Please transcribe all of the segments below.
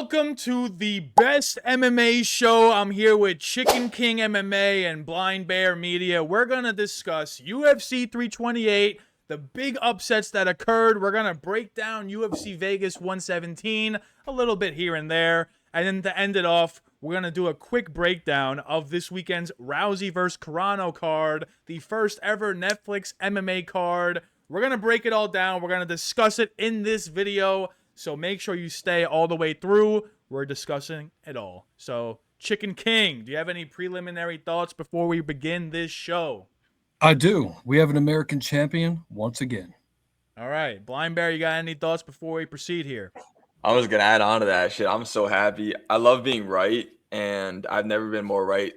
Welcome to the best MMA show. I'm here with Chicken King MMA and Blind Bear Media. We're going to discuss UFC 328, the big upsets that occurred. We're going to break down UFC Vegas 117, a little bit here and there. And then to end it off, we're going to do a quick breakdown of this weekend's Rousey vs. Carano card, the first ever Netflix MMA card. We're going to break it all down. We're going to discuss it in this video. So make sure you stay all the way through. We're discussing it all. So, Chicken King, do you have any preliminary thoughts before we begin this show? I do. We have an American champion once again. All right. Blind Bear, you got any thoughts before we proceed here? I was going to add on to that shit. I'm so happy. I love being right, and I've never been more right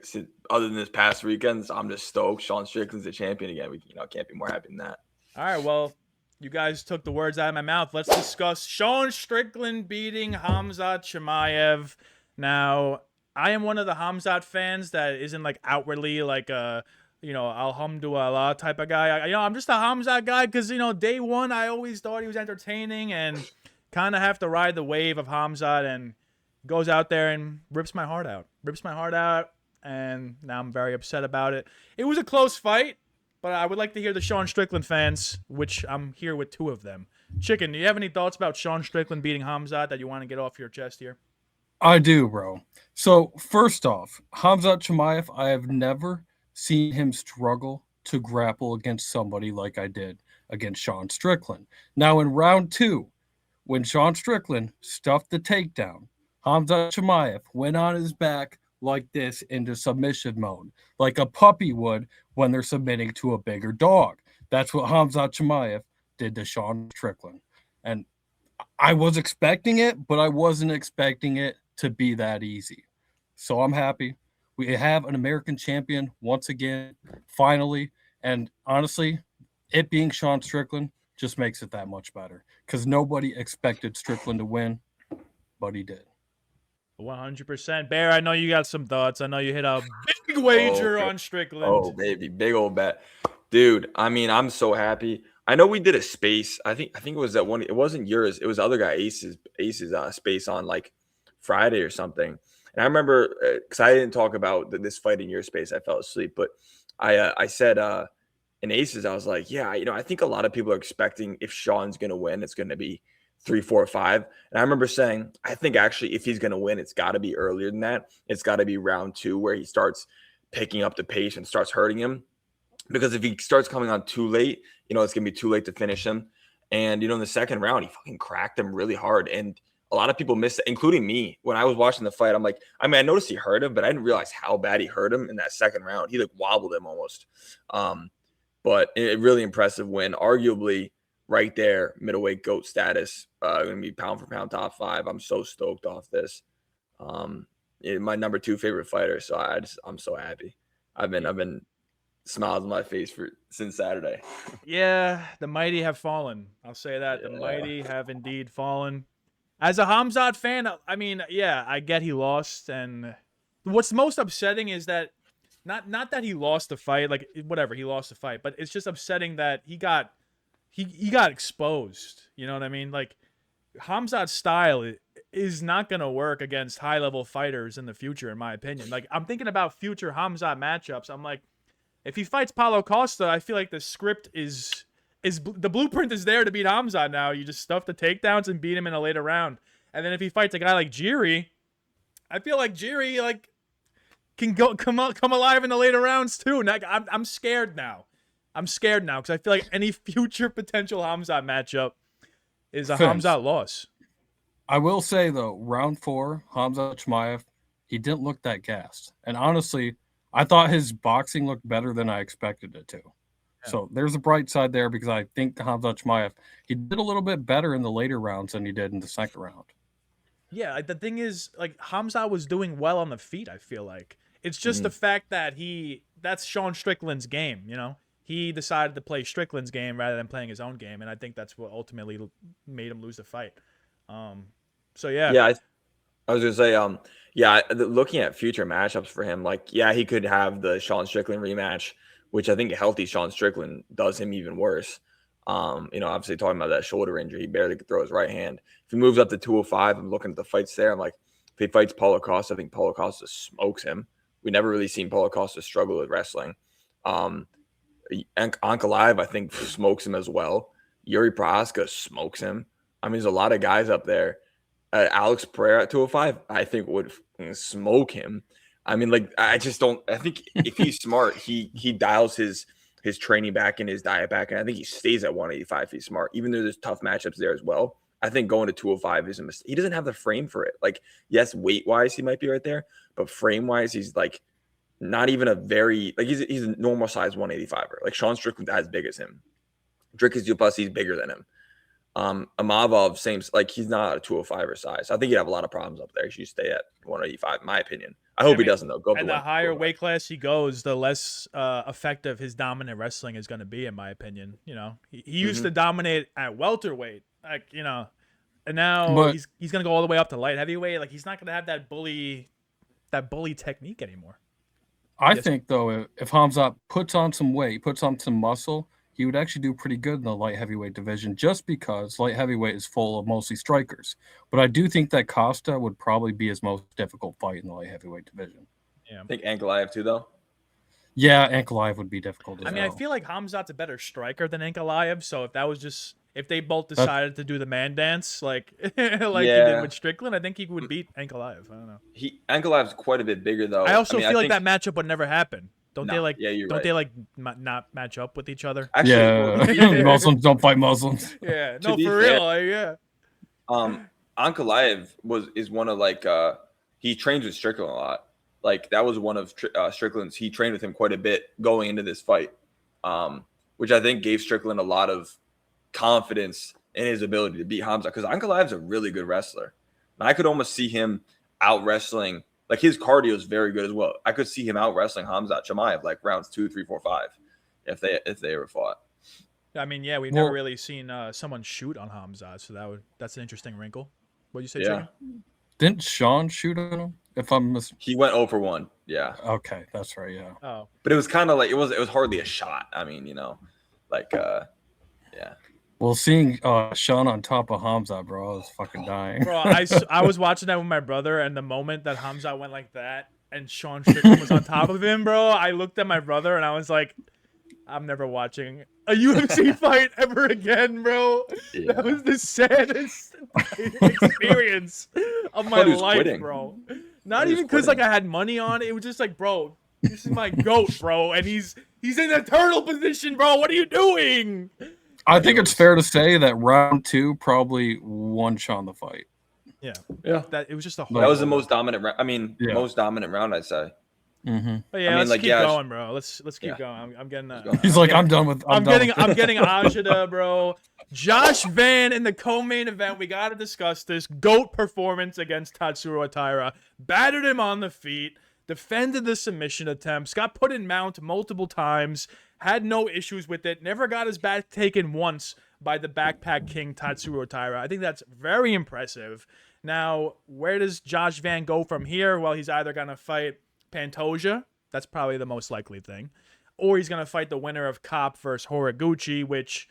other than this past weekend. So I'm just stoked. Sean Strickland's the champion again. We can't be more happy than that. All right, well, you guys took the words out of my mouth. Let's discuss Sean Strickland beating Khamzat Chimaev. Now, I am one of the Khamzat fans that isn't like outwardly like a, alhamdulillah type of guy. I'm just a Khamzat guy because, day one, I always thought he was entertaining and kind of have to ride the wave of Khamzat, and goes out there and rips my heart out. And now I'm very upset about it. It was a close fight. But I would like to hear the Sean Strickland fans, which I'm here with two of them. Chicken, do you have any thoughts about Sean Strickland beating Khamzat that you want to get off your chest here? I do, bro. So, first off, Khamzat Chimaev, I have never seen him struggle to grapple against somebody like I did against Sean Strickland. Now, in round two, when Sean Strickland stuffed the takedown, Khamzat Chimaev went on his back like this into submission mode, like a puppy would when they're submitting to a bigger dog. That's what Khamzat Chimaev did to Sean Strickland. And I was expecting it, but I wasn't expecting it to be that easy. So I'm happy. We have an American champion once again, finally. And honestly, it being Sean Strickland just makes it that much better because nobody expected Strickland to win, but he did. 100%. Bear, I know you got some thoughts. I know you hit a big wager on Strickland. Oh, baby. Big old bet. Dude, I mean, I'm so happy. I know we did a space. I think it was that one. It wasn't yours. It was the other guy, Ace's space on like Friday or something. And I remember because I didn't talk about this fight in your space. I fell asleep. But I said in Ace's, I was like, yeah, I think a lot of people are expecting if Sean's going to win, it's going to be 3, 4, 5. And I remember saying, I think actually if he's going to win, it's got to be earlier than that. It's got to be round 2 where he starts picking up the pace and starts hurting him. Because if he starts coming on too late, it's going to be too late to finish him. And, in the second round, he fucking cracked him really hard. And a lot of people missed it, including me. When I was watching the fight, I'm like, I noticed he hurt him, but I didn't realize how bad he hurt him in that second round. He like wobbled him almost. But a really impressive win. Arguably, right there, middleweight GOAT status. Going to be pound for pound top 5. I'm so stoked off this. My number 2 favorite fighter. So I'm so happy. I've been smiles on my face since Saturday. Yeah, the mighty have fallen. I'll say that. The mighty have indeed fallen. As a Khamzat fan, I mean, yeah, I get he lost. And what's most upsetting is that not that he lost the fight, like whatever, he lost the fight, but it's just upsetting that he got exposed. You know what I mean? Like, Khamzat's style is not going to work against high-level fighters in the future, in my opinion. Like, I'm thinking about future Khamzat matchups. I'm like, if he fights Paulo Costa, I feel like the script is the blueprint is there to beat Khamzat now. You just stuff the takedowns and beat him in a later round. And then if he fights a guy like Jiri, I feel like Jiri can come alive in the later rounds too. And I'm scared now. I'm scared now because I feel like any future potential Khamzat matchup is a Khamzat loss. I will say, though, round 4, Khamzat Chimaev, he didn't look that gassed. And honestly, I thought his boxing looked better than I expected it to. Yeah. So there's a bright side there because I think Khamzat Chimaev, he did a little bit better in the later rounds than he did in the second round. Yeah, the thing is, like, Khamzat was doing well on the feet, I feel like. It's just the fact that that's Sean Strickland's game, He decided to play Strickland's game rather than playing his own game, and I think that's what ultimately made him lose the fight. So yeah. Yeah, I was gonna say, looking at future matchups for him, like, yeah, he could have the Sean Strickland rematch, which I think a healthy Sean Strickland does him even worse. Obviously talking about that shoulder injury, he barely could throw his right hand. If he moves up to 205, I'm looking at the fights there. I'm like, if he fights Paulo Costa, I think Paulo Costa smokes him. We never really seen Paulo Costa struggle with wrestling. Ankalaev, I think, smokes him as well. Yuri Prohaska smokes him. I mean, there's a lot of guys up there. Alex Pereira at 205, I think would smoke him. I mean, like, I just don't. I think if he's smart, he dials his training back and his diet back, and I think he stays at 185 if he's smart. Even though there's tough matchups there as well, I think going to 205 is a mistake. He doesn't have the frame for it. Like, yes, weight wise he might be right there, but frame wise he's like not even a very like he's a normal size 185er. Like Sean Strickland's as big as him. Dricus Duplessis bigger than him. Amavov, same, like he's not a 205er size. I think he'd have a lot of problems up there. He should stay at 185, in my opinion. I hope he doesn't though. Go up and to the higher weight class he goes, the less effective his dominant wrestling is going to be, in my opinion. He used to dominate at welterweight, and now he's going to go all the way up to light heavyweight. Like he's not going to have that bully technique anymore. I think though, if Hamzat puts on some weight, puts on some muscle, he would actually do pretty good in the light heavyweight division just because light heavyweight is full of mostly strikers. But I do think that Costa would probably be his most difficult fight in the light heavyweight division. Yeah. I think Ankalaev too, though. Yeah, Ankalaev would be difficult as well. I feel like Hamzat's a better striker than Ankalaev, so if they both decided to do the man dance like he did with Strickland, I think he would beat Ankalaev. I don't know. Ankalaev's quite a bit bigger though. I also feel like that matchup would never happen. Don't they not match up with each other? Actually, Muslims don't fight Muslims. Yeah, no, for real. Ankalaev is one of he trains with Strickland a lot. Like that was one of Strickland's. He trained with him quite a bit going into this fight, which I think gave Strickland a lot of confidence in his ability to beat Hamzat because Ankalaev's a really good wrestler. And I could almost see him out wrestling. Like his cardio is very good as well. I could see him out wrestling Hamzat Chimaev like rounds 2, 3, 4, 5 if they ever fought. I mean, we've never really seen someone shoot on Hamzat, so that's an interesting wrinkle. What'd you say, Chicken? Didn't Sean shoot on him? He went 0 for 1. Yeah. Okay, that's right. Yeah. Oh. But it was kind of like it was hardly a shot. I mean, yeah. Well, seeing Sean on top of Hamzat, bro, I was fucking dying. Bro, I was watching that with my brother, and the moment that Hamzat went like that and Sean Strickland was on top of him, bro, I looked at my brother and I was like, I'm never watching a UFC fight ever again, bro. Yeah. That was the saddest experience of my life, quitting. Bro. Not even because I had money on it. It was just like, bro, this is my GOAT, bro, and he's in the turtle position, bro. What are you doing? I think it's fair to say that round 2 probably won Sean the fight. Yeah. That it was just a whole. That was the most dominant round. I mean, most dominant round, I'd say. Mm-hmm. But let's keep going, bro. Let's keep going. I'm getting. He's like, I'm done with. I'm getting Ajita, bro. Josh Van in the co-main event. We got to discuss this GOAT performance against Tatsuro Taira. Battered him on the feet. Defended the submission attempts. Got put in mount multiple times. Had no issues with it. Never got his back taken once by the backpack king Tatsuro Taira. I think that's very impressive. Now, where does Josh Van go from here? Well, he's either going to fight Pantoja. That's probably the most likely thing. Or he's going to fight the winner of Kopp versus Horiguchi, which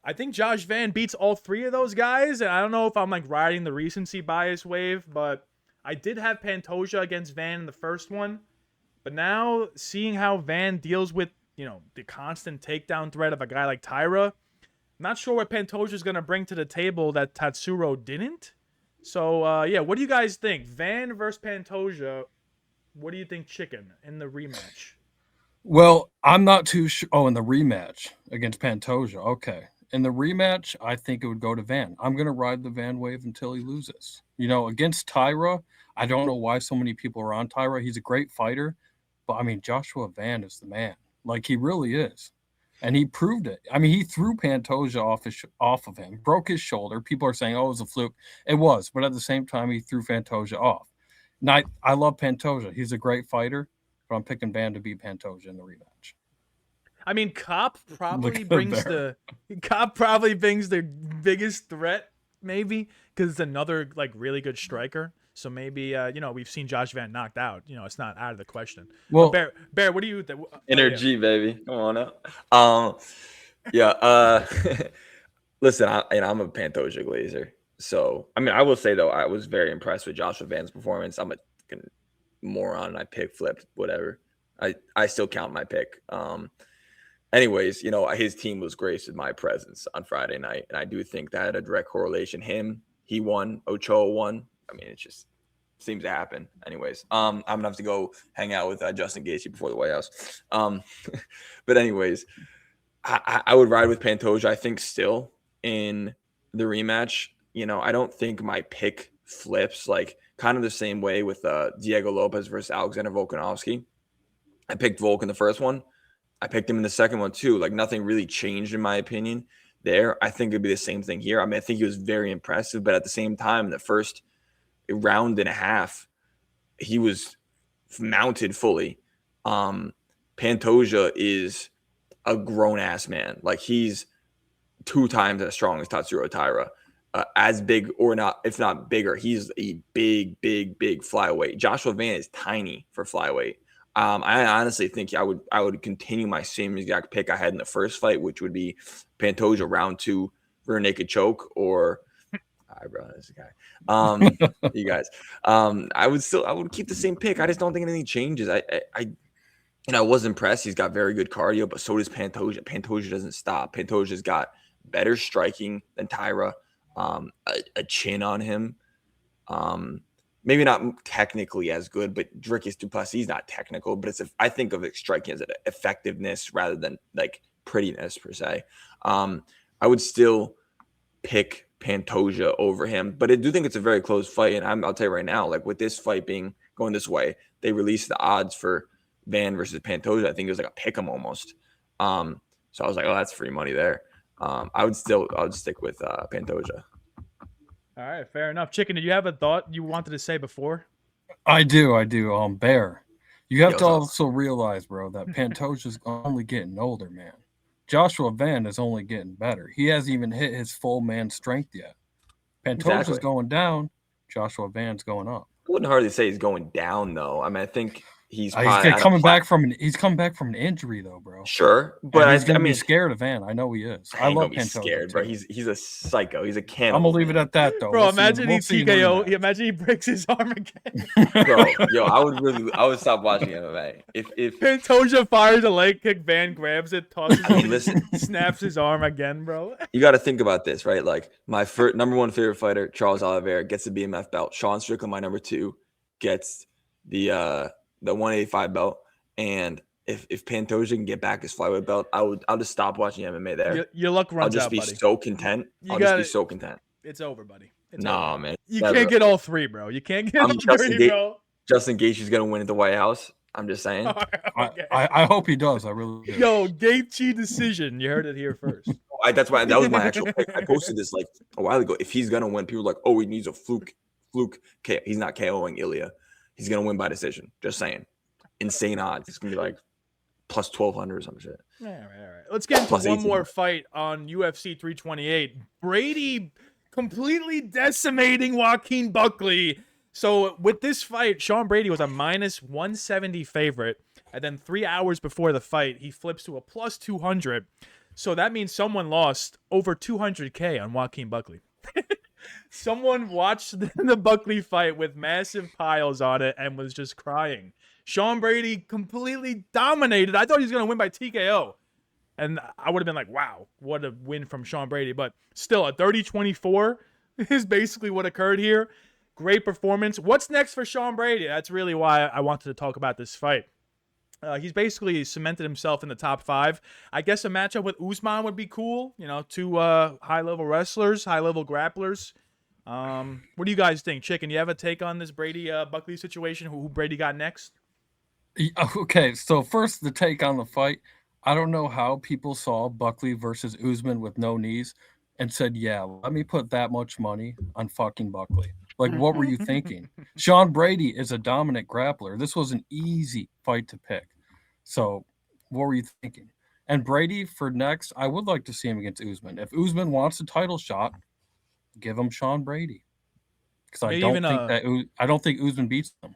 I think Josh Van beats all 3 of those guys. And I don't know if I'm like riding the recency bias wave, but I did have Pantoja against Van in the first one. But now seeing how Van deals with the constant takedown threat of a guy like Taira, I'm not sure what Pantoja is going to bring to the table that Tatsuro didn't. So, what do you guys think? Van versus Pantoja, what do you think, Chicken, in the rematch? Well, I'm not too sure. Oh, in the rematch against Pantoja. Okay. In the rematch, I think it would go to Van. I'm going to ride the Van wave until he loses. Against Taira, I don't know why so many people are on Taira. He's a great fighter. But, I mean, Joshua Van is the man. Like, he really is. And he proved it. I mean, he threw Pantoja off of him, broke his shoulder. People are saying, oh, it was a fluke. It was. But at the same time, he threw Pantoja off. Now, I love Pantoja. He's a great fighter. But I'm picking Van to beat Pantoja in the rematch. I mean, Kopp probably brings the biggest threat, maybe, because it's another really good striker. So maybe we've seen Josh Van knocked out. It's not out of the question. Well, Bear, what do you think? Energy, baby, come on out. Yeah. Listen, I'm a Pantoja Glazer. So, I mean, I will say, though, I was very impressed with Joshua Van's performance. I'm a fucking moron. I pick flipped, whatever. I still count my pick. Anyways, his team was graced with my presence on Friday night. And I do think that had a direct correlation. He won. Ochoa won. I mean, it just seems to happen. Anyways, I'm going to have to go hang out with Justin Gaethje before the White House. But anyways, I would ride with Pantoja. I think still in the rematch, I don't think my pick flips, like kind of the same way with Diego Lopez versus Alexander Volkanovski. I picked Volk in the first one. I picked him in the second one too. Like nothing really changed in my opinion there. I think it'd be the same thing here. I mean, I think he was very impressive, but at the same time, in the first round and a half, he was mounted fully. Pantoja is a grown ass man. Like he's 2 times as strong as Tatsuro Taira, as big or not, if not bigger. He's a big flyweight. Joshua Van is tiny for flyweight. I honestly think I would continue my same exact pick I had in the first fight, which would be Pantoja round 2 for a naked choke, or bro, this guy. You guys. I would keep the same pick. I just don't think anything changes. I was impressed. He's got very good cardio, but so does Pantoja. Pantoja doesn't stop. Pantoja's got better striking than Taira, a chin on him. Maybe not technically as good, but Dricus du Plessis is not technical, but I think of striking as an effectiveness rather than like prettiness per se. I would still pick Pantoja over him, but I do think it's a very close fight. And I'll tell you right now, like with this fight going this way, they released the odds for Van versus Pantoja. I think it was like a pick 'em almost. So I was like, oh, that's free money there. I would stick with Pantoja. All right, fair enough. Chicken, did you have a thought you wanted to say before? I do. Bear. You have to Yo, also realize, bro, that Pantoja's only getting older, man. Joshua Van is only getting better. He hasn't even hit his full man strength yet. Pantoja's Exactly. going down. Joshua Van's going up. I wouldn't hardly say he's going down though. I mean, I think he's coming back from an injury though, bro. Sure, but he's gonna be scared of Van. I know he is. I love Pantoja. Scared, bro. He's a psycho. He's a cannibal. I'm gonna leave it at that though. Bro, imagine he TKO. Imagine he breaks his arm again. Bro, I would stop watching MMA if Pantoja fires a leg kick, Van grabs it, tosses it, listen, snaps his arm again, bro. You got to think about this, right? Like my number 1 favorite fighter, Charles Oliveira, gets the BMF belt. Sean Strickland, my number 2, gets the 185 belt. And if Pantoja can get back his flyweight belt, I'll just stop watching MMA there. Your luck runs out, buddy. I'll just be so content. Just be so content. It's over, buddy. Nah, man. You can't get all 3, bro. You can't get all 3, bro. Justin Gaethje's gonna win at the White House. I'm just saying. Okay. I hope he does. I really do. Yo, Gaethje decision. You heard it here first. That was my actual pick. I posted this like a while ago. If he's gonna win, people are like, oh, he needs a fluke KO. He's not KOing Ilya. He's gonna win by decision. Just saying. Insane odds. It's gonna be like plus 1,200 or some shit. All right. Let's get into one more fight on UFC 328. Brady completely decimating Joaquin Buckley. So with this fight, Sean Brady was a minus 170 favorite. And then 3 hours before the fight, he flips to a plus 200. So that means someone lost over 200K on Joaquin Buckley. Someone watched the Buckley fight with massive piles on it and was just crying. Sean Brady completely dominated. I thought he was going to win by TKO. And I would have been like, wow, what a win from Sean Brady. But still, a 30-24 is basically what occurred here. Great performance. What's next for Sean Brady? That's really why I wanted to talk about this fight. He's basically cemented himself in the top 5. I guess a matchup with Usman would be cool. 2 high-level wrestlers, high-level grapplers. What do you guys think? Chicken, you have a take on this Brady-Buckley situation? Who Brady got next? Okay, so first, the take on the fight. I don't know how people saw Buckley versus Usman with no knees and said, yeah, let me put that much money on fucking Buckley. Like, what were you thinking? Sean Brady is a dominant grappler. This was an easy fight to pick. So, what were you thinking? And Brady for next, I would like to see him against Usman. If Usman wants a title shot, give him Sean Brady. Because I don't think Usman beats him.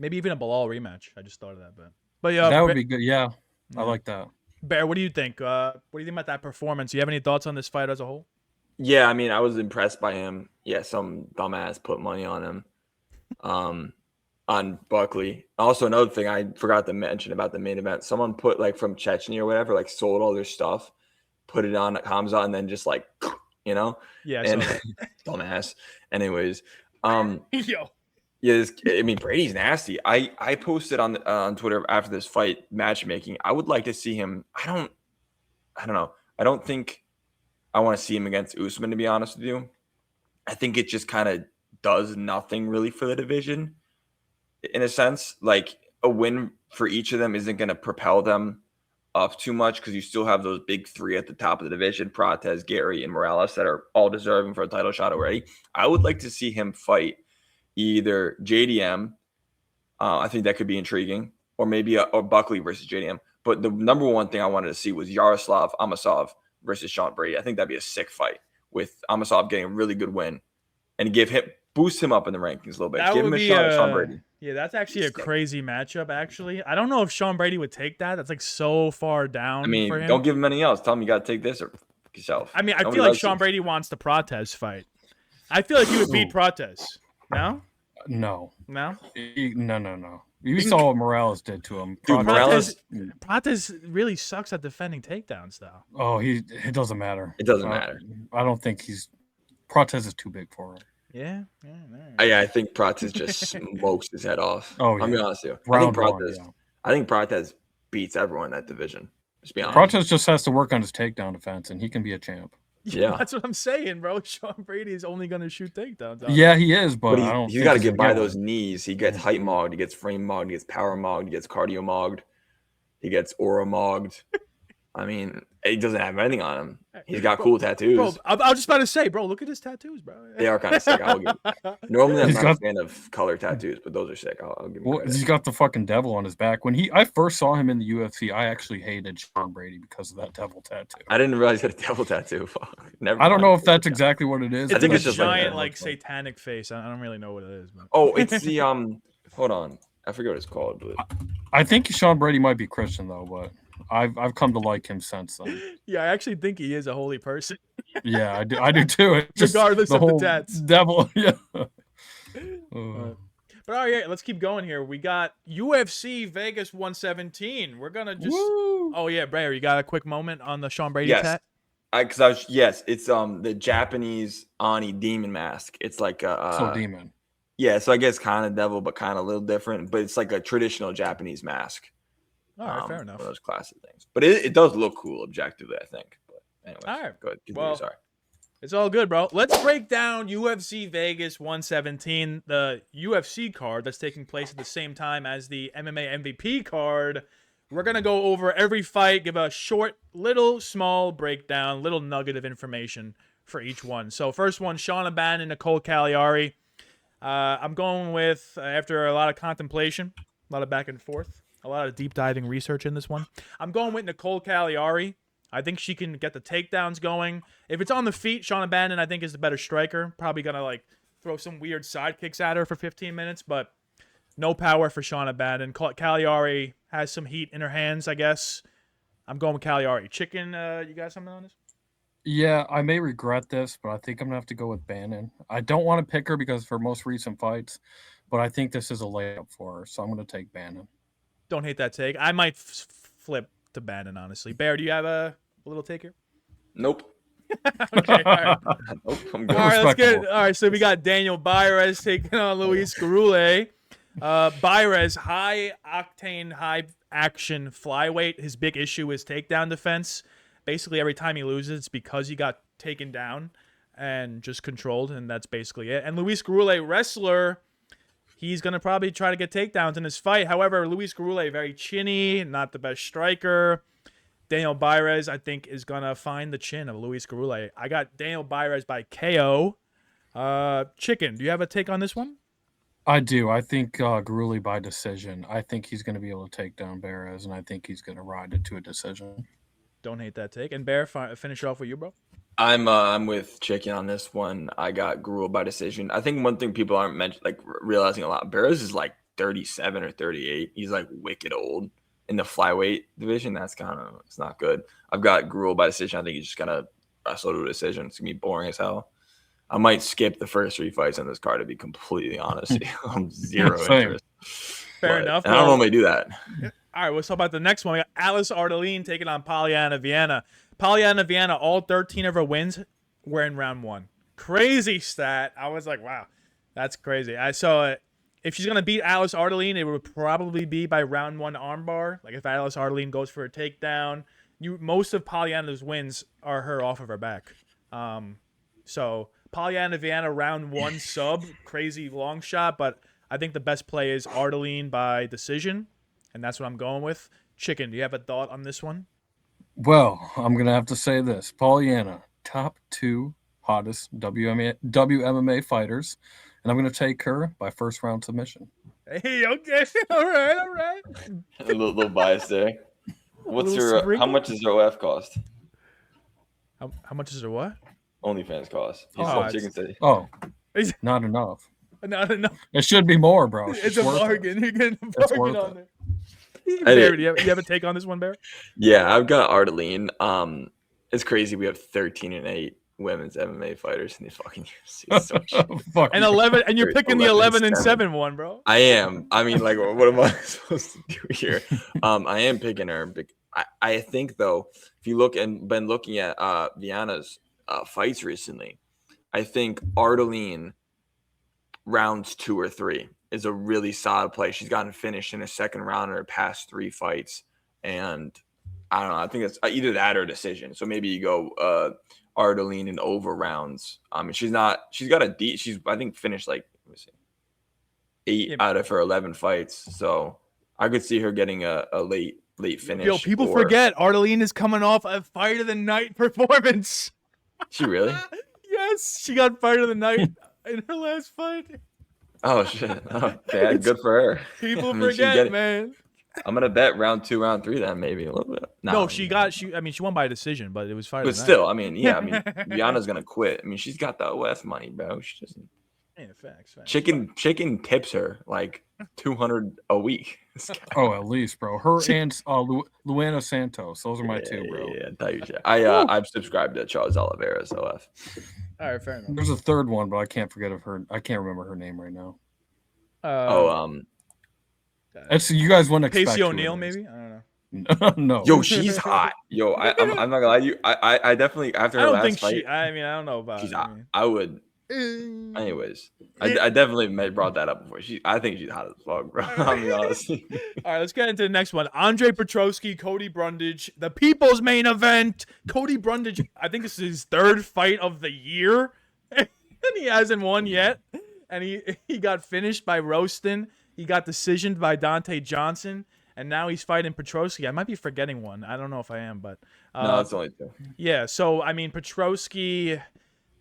Maybe even a Bilal rematch. I just thought of that, but yeah, that would be good. Yeah, I like that. Bear, what do you think? What do you think about that performance? Do you have any thoughts on this fight as a whole? Yeah, I mean, I was impressed by him. Yeah, some dumbass put money on him, on Buckley. Also, another thing I forgot to mention about the main event: someone put like from Chechnya or whatever, like sold all their stuff, put it on Hamza, and then just like, you know, Yeah, and so dumbass. Anyways, um, yo, yeah, I mean, Brady's nasty. I posted on Twitter after this fight matchmaking. I would like to see him. I don't know. I don't think I want to see him against Usman, to be honest with you. I think it just kind of does nothing really for the division in a sense. Like a win for each of them isn't going to propel them up too much because you still have those big three at the top of the division, Prates, Gary, and Morales, that are all deserving for a title shot already. I would like to see him fight either JDM. I think that could be intriguing, or maybe or Buckley versus JDM. But the number one thing I wanted to see was Yaroslav Amosov versus Sean Brady. I think that'd be a sick fight with Amosov getting a really good win and boost him up in the rankings a little bit. that Give would him a be shot at Sean Brady. yeah, that's actually a crazy matchup. Actually, I don't know if Sean Brady would take that. That's like so far down I mean, for him. don't give him anything else. Tell him you got to take this or fuck yourself. I mean, I Nobody feel like likes Sean him. Brady wants the Prates fight. I feel like he would beat Prates. No, No. no. No. You saw what Morales did to him. Dude, Morales, Prates really sucks at defending takedowns, though. Oh, it doesn't matter. it doesn't matter. I don't think Prates is too big for him. Yeah. Yeah, I think Prates just smokes his head off. Oh, yeah. I'll be honest with you. Round one, yeah. I think Prates beats everyone in that division. Just be honest. Prates just has to work on his takedown defense, and he can be a champ. Yeah. That's what I'm saying, bro. Sean Brady is only going to shoot takedowns. Yeah, he is, but I don't. He's got to get by those knees. He gets height mogged. He gets frame mogged. He gets power mogged. He gets cardio mogged. He gets aura mogged. I mean, he doesn't have anything on him. He's got cool tattoos. Bro, I was just about to say, bro, look at his tattoos, bro. They are kind of sick. Normally, I'm not a fan of color tattoos, but those are sick. I'll give him Well, credit. he's got the fucking devil on his back. When I first saw him in the UFC, I actually hated Sean Brady because of that devil tattoo. I didn't realize he had a devil tattoo. I don't know if that's exactly what it is. It's think like it's a just like giant, that. like satanic face. I don't really know what it is. But. Oh, it's the Hold on, I forget what it's called. But I think Sean Brady might be Christian though, but I've come to like him since then. Yeah, I actually think he is a holy person. Yeah, I do too. It's just Regardless of the tats. devil. Yeah. But all right, let's keep going here. We got UFC Vegas 117. We're gonna just. Woo! Oh yeah, Bray, you got a quick moment on the Sean Brady yes, tat? it's the Japanese Ani demon mask. It's like So demon. Yeah, so I guess kind of devil, but kind of a little different. But it's like a traditional Japanese mask. All right, fair enough. One of those classic things. But it does look cool objectively, I think. But anyways, All right. go ahead. Continue, Well, sorry. It's all good, bro. Let's break down UFC Vegas 117, the UFC card that's taking place at the same time as the MMA MVP card. We're going to go over every fight, give a short, small breakdown, little nugget of information for each one. So first one, Sean O'Bannon, Nicole Cagliari. I'm going with, after a lot of contemplation, a lot of back and forth, a lot of deep diving research in this one, I'm going with Nicole Cagliari. I think she can get the takedowns going. If it's on the feet, Sean O'Bannon, I think, is the better striker. Probably going to like throw some weird side kicks at her for 15 minutes, but no power for Sean O'Bannon. Cagliari has some heat in her hands, I guess. I'm going with Cagliari. Chicken, you got something on this? Yeah, I may regret this, but I think I'm going to have to go with Bannon. I don't want to pick her because of her most recent fights, but I think this is a layup for her, so I'm going to take Bannon. Don't hate that take. I might flip to Bannon, honestly. Bear, do you have a little take here? Nope. Okay, all right. Nope, I'm good. All right, let's get it. All right, so we got Daniel Baez taking on Luis Garule. Baez, high octane, high action flyweight. His big issue is takedown defense. Basically, every time he loses, it's because he got taken down and just controlled, and that's basically it. And Luis Garule, wrestler, he's going to probably try to get takedowns in this fight. However, Luis Garule, very chinny, not the best striker. Daniel Baez, I think, is going to find the chin of Luis Garule. I got Daniel Baez by KO. Chicken, do you have a take on this one? I do. I think Garule by decision. I think he's going to be able to take down Baez, and I think he's going to ride it to a decision. Don't hate that take. And Bear, finish off with you, bro. I'm with Chicken on this one. I got Gruel by decision. I think one thing people aren't realizing a lot. Barrows is like 37 or 38. He's like wicked old, in the flyweight division, it's not good. I've got Gruel by decision. I think he's just gonna wrestle to a decision. It's gonna be boring as hell. I might skip the first 3 fights on this card, to be completely honest. I'm zero interest. Fair enough. And I don't normally do that. All right, let's talk about the next one. We got Alice Ardeline taking on Polyana Viana. Polyana Viana, all 13 of her wins were in round 1. Crazy stat. I was like, wow, that's crazy. I saw it. If she's going to beat Alice Ardeline, it would probably be by round 1 armbar. Like if Alice Ardeline goes for a takedown, most of Polyana's wins are her off of her back. So Polyana Viana round 1 sub, crazy long shot, but I think the best play is Ardeline by decision, and that's what I'm going with. Chicken, do you have a thought on this one? Well, I'm going to have to say this. Polyana, top 2 hottest WMMA fighters, and I'm going to take her by first round submission. Hey, okay. All right. A little bias there. How much does her OF cost? How much is her what? OnlyFans cost. Chicken said. Oh, not enough. Not enough. It should be more, bro. It's a bargain. You're getting a bargain on it. Bear, do you have a take on this one, Bear? Yeah, I've got Ardeline. It's crazy. We have 13-8 women's MMA fighters in these fucking years. It's so shit. And 11, and you're picking the 11-7 one, bro. I am. I mean, like, what am I supposed to do here? I am picking her. I think though, if you look and been looking at Viana's fights recently, I think Ardeline rounds 2 or 3 is a really solid play. She's gotten finished in a second round in her past 3 fights, and I don't know. I think it's either that or decision. So maybe you go Ardeline in over rounds. She's got a D. She's I think finished like 8 out of her 11 fights. So I could see her getting a late finish. Yo, people forget Ardeline is coming off a Fight of the Night performance. She really? Yes, she got Fight of the Night in her last fight. Oh shit! Oh, yeah, good for her. People forget, man. I'm gonna bet round 2, round 3, then maybe a little bit. No, she won by decision, but it was Fight of the Night. But still, Viana's gonna quit. She's got the OF money, bro. She doesn't. Yeah, facts. Chicken tips her like $200 a week. Oh, at least, bro. Her and Luana Santos. Those are my 2, bro. Yeah, I've subscribed to Charles Oliveira's OF. All right, fair enough. There's a third one, but I can't remember her name right now. It's you guys wouldn't expect. Casey O'Neill, maybe. I don't know. No. Yo, she's hot. Yo, I'm not gonna lie to you. I definitely after her last fight. I don't know about. She's hot. I would. Anyways, I definitely brought that up before. I think she's hot as fuck, bro. I'll be honest. All right, let's get into the next one. Andre Petroski, Cody Brundage, the people's main event. Cody Brundage, I think this is his 3rd fight of the year, and he hasn't won yet. And he got finished by Roaston. He got decisioned by Dante Johnson, and now he's fighting Petroski. I might be forgetting one. I don't know if I am, but no, it's only 2. Yeah, so Petroski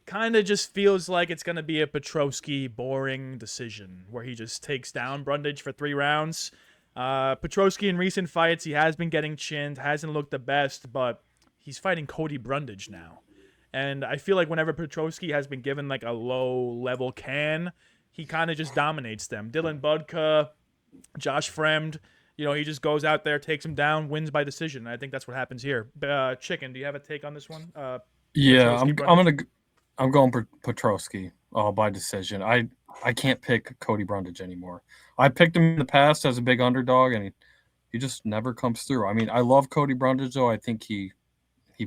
kind of just feels like it's going to be a Petroski boring decision where he just takes down Brundage for 3 rounds. Petroski in recent fights, he has been getting chinned, hasn't looked the best, but he's fighting Cody Brundage now. And I feel like whenever Petroski has been given like a low-level can, he kind of just dominates them. Dylan Budka, Josh Fremd, he just goes out there, takes him down, wins by decision. I think that's what happens here. Chicken, do you have a take on this one? Yeah, I'm going for Petroski by decision. I can't pick Cody Brundage anymore. I picked him in the past as a big underdog, and he just never comes through. I love Cody Brundage, though. I think he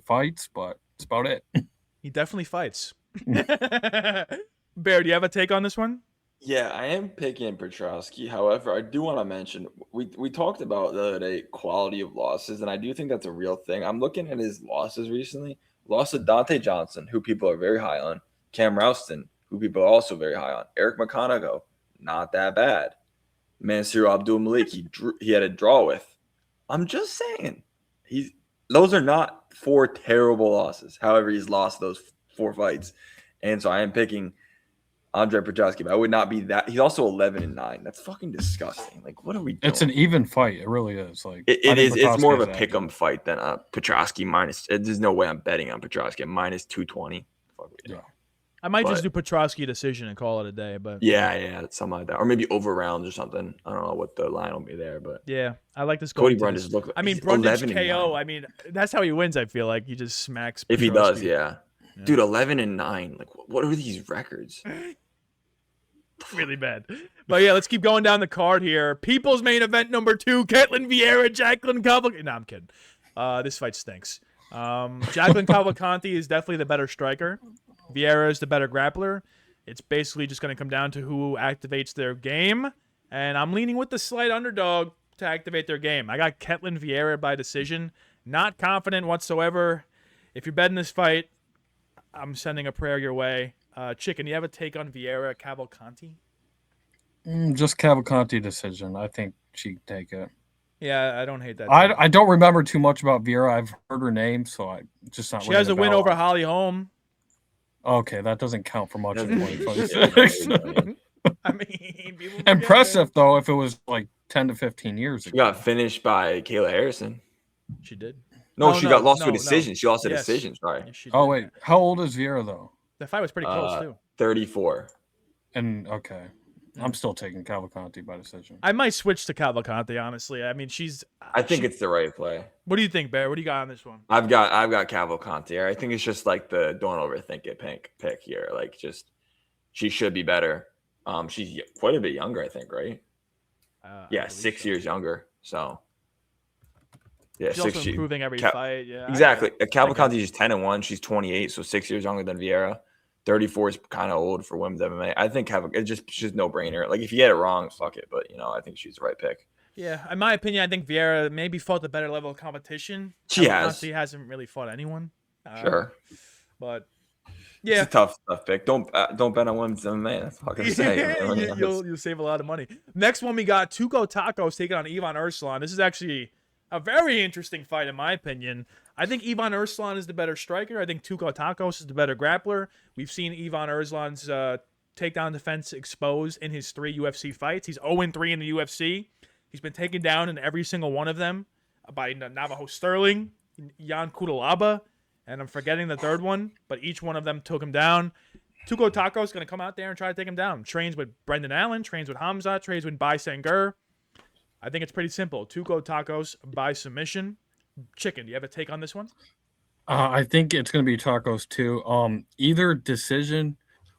fights, but that's about it. He definitely fights. Bear, do you have a take on this one? Yeah, I am picking Petroski. However, I do want to mention we talked about the other day quality of losses, and I do think that's a real thing. I'm looking at his losses recently. Lost to Dante Johnson, who people are very high on. Cam Rouston, who people are also very high on. Eric McConaughey, not that bad. Mansour Abdul Malik, he had a draw with. I'm just saying, those are not 4 terrible losses. However, he's lost those 4 fights, and so I am picking Andre Petroski. But I would not be that. He's also 11-9. That's fucking disgusting. Like, what are we doing? It's an even fight. It really is. Like it is. It's more of a pick'em fight than a Petroski minus. There's no way I'm betting on Petroski at minus 220. Fuck yeah. I might just But- do Petrosky decision and call it a day, but Yeah, something like that, or maybe over rounds or something. I don't know what the line will be there, but yeah, I like this. Cody going to Brundage this. look. I mean, He's Brundage 11-9. KO. I mean, that's how he wins. I feel like he just smacks. If he does, Petrosky. yeah. Dude, 11-9. Like, what are these records? Really bad. But yeah, let's keep going down the card here. People's main event number 2: Ketlin Vieira, Jacqueline Cavalcanti. No, I'm kidding. This fight stinks. Jacqueline Cavalcanti is definitely the better striker. Vieira is the better grappler. It's basically just going to come down to who activates their game, and I'm leaning with the slight underdog to activate their game. I got Ketlin Vieira by decision. Not confident whatsoever. If you're betting this fight, I'm sending a prayer your way. Chicken, you have a take on Vieira Cavalcanti? Just Cavalcanti decision. I think she'd take it. Yeah, I don't hate that. I don't remember too much about Vieira. I've heard her name, so I just not. She has a win over Holly Holm. Okay, that doesn't count for much in Doesn't- 2026. I mean, people forget Impressive though, if it was like 10 to 15 years She ago. got finished by Kayla Harrison. that. She did. No, Oh, she no, got lost to no, a decision. She lost a Yes. decision. Sorry. Yes, she Oh did. wait, how old is Vieira though? The fight was pretty close too. 34. And okay, I'm still taking Cavalcanti by decision. I might switch to Cavalcanti, honestly. I mean, she's. I think it's the right play. What do you think, Bear? What do you got on this one? I've got Cavalcanti. I think it's just like the don't overthink it pick here. Like, just she should be better. She's quite a bit younger, I think, right? I Yeah, believe 6 so. years younger. So yeah, She's also improving every Ca- fight. Yeah, exactly. I get it. Cavalcanti is 10-1. She's 28, so 6 years younger than Vieira. 34 is kind of old for women's MMA. I think it's just no brainer. Like, if you get it wrong, fuck it. But I think she's the right pick. Yeah, in my opinion, I think Vieira maybe fought the better level of competition. She has. Cavalcanti hasn't really fought anyone. Sure. But Yeah, yeah, it's a tough pick. Don't bet on women's MMA. That's all I can say. Yeah, you'll save a lot of money. Next one, we got Tuco Tacos taking on Ivan Urslan. This is actually a very interesting fight, in my opinion. I think Ivan Urslan is the better striker. I think Tuco Tacos is the better grappler. We've seen Ivan Urslan's takedown defense exposed in his 3 UFC fights. He's 0-3 in the UFC. He's been taken down in every single one of them by Navajo Sterling, Jan Kudalaba, and I'm forgetting the third one, but each one of them took him down. Tuco Taco is going to come out there and try to take him down. Trains with Brendan Allen, trains with Hamza, trains with Bai Sangur. I think it's pretty simple. Tuco Tacos by submission. Chicken, do you have a take on this one? I think it's going to be Tacos too. Either decision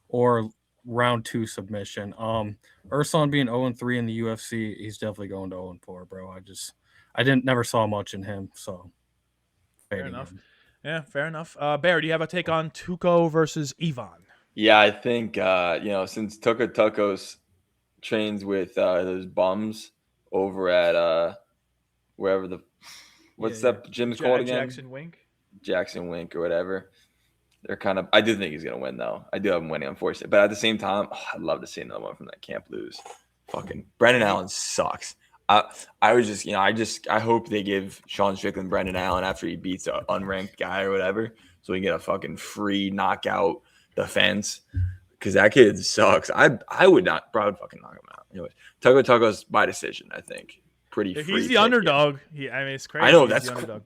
or round 2 submission. Urslan being 0-3 in the UFC, he's definitely going to 0-4, bro. I never saw much in him, so Fair enough. Yeah, fair enough. Bear, do you have a take on Tuco versus Ivan? Yeah, I think since Tuco Tacos trains with those bums over at wherever that gym's called again? Jackson Wink or whatever. They're kind of. I do think he's gonna win though. I do have him winning, unfortunately. But at the same time, I'd love to see another one from that camp lose. Fucking Brendan Allen sucks. I was just, I hope they give Sean Strickland Brendan Allen after he beats an unranked guy or whatever, so he can get a fucking free knockout defense. Because that kid sucks. I would not, bro. I would fucking knock him out. Anyways, Tuco Tacos by decision. I think pretty. If free he's the pick, underdog. I mean, it's crazy. I know, he's that's the cool. underdog.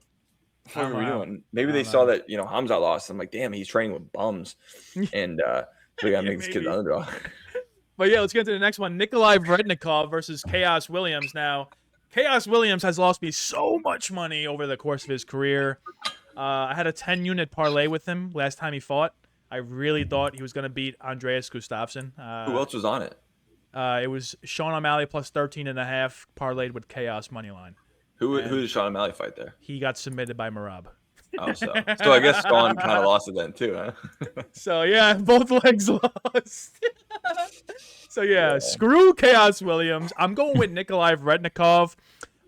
What are we I'm out. doing? Maybe they I'm saw out. that Hamza lost. I'm like, damn, he's training with bums, and so we gotta Yeah, make this kid maybe. the underdog. But yeah, let's get to the next one. Nikolai Vrednikov versus Chaos Williams. Now, Chaos Williams has lost me so much money over the course of his career. I had a 10-unit parlay with him last time he fought. I really thought he was going to beat Andreas Gustafsson. Who else was on it? It was Sean O'Malley plus 13.5 parlayed with Chaos moneyline. Who did Sean O'Malley fight there? He got submitted by Marab. Oh, so I guess Sean kind of lost it then too, huh? So yeah, both legs lost. So yeah, screw Chaos Williams. I'm going with Nikolai Vrednikov.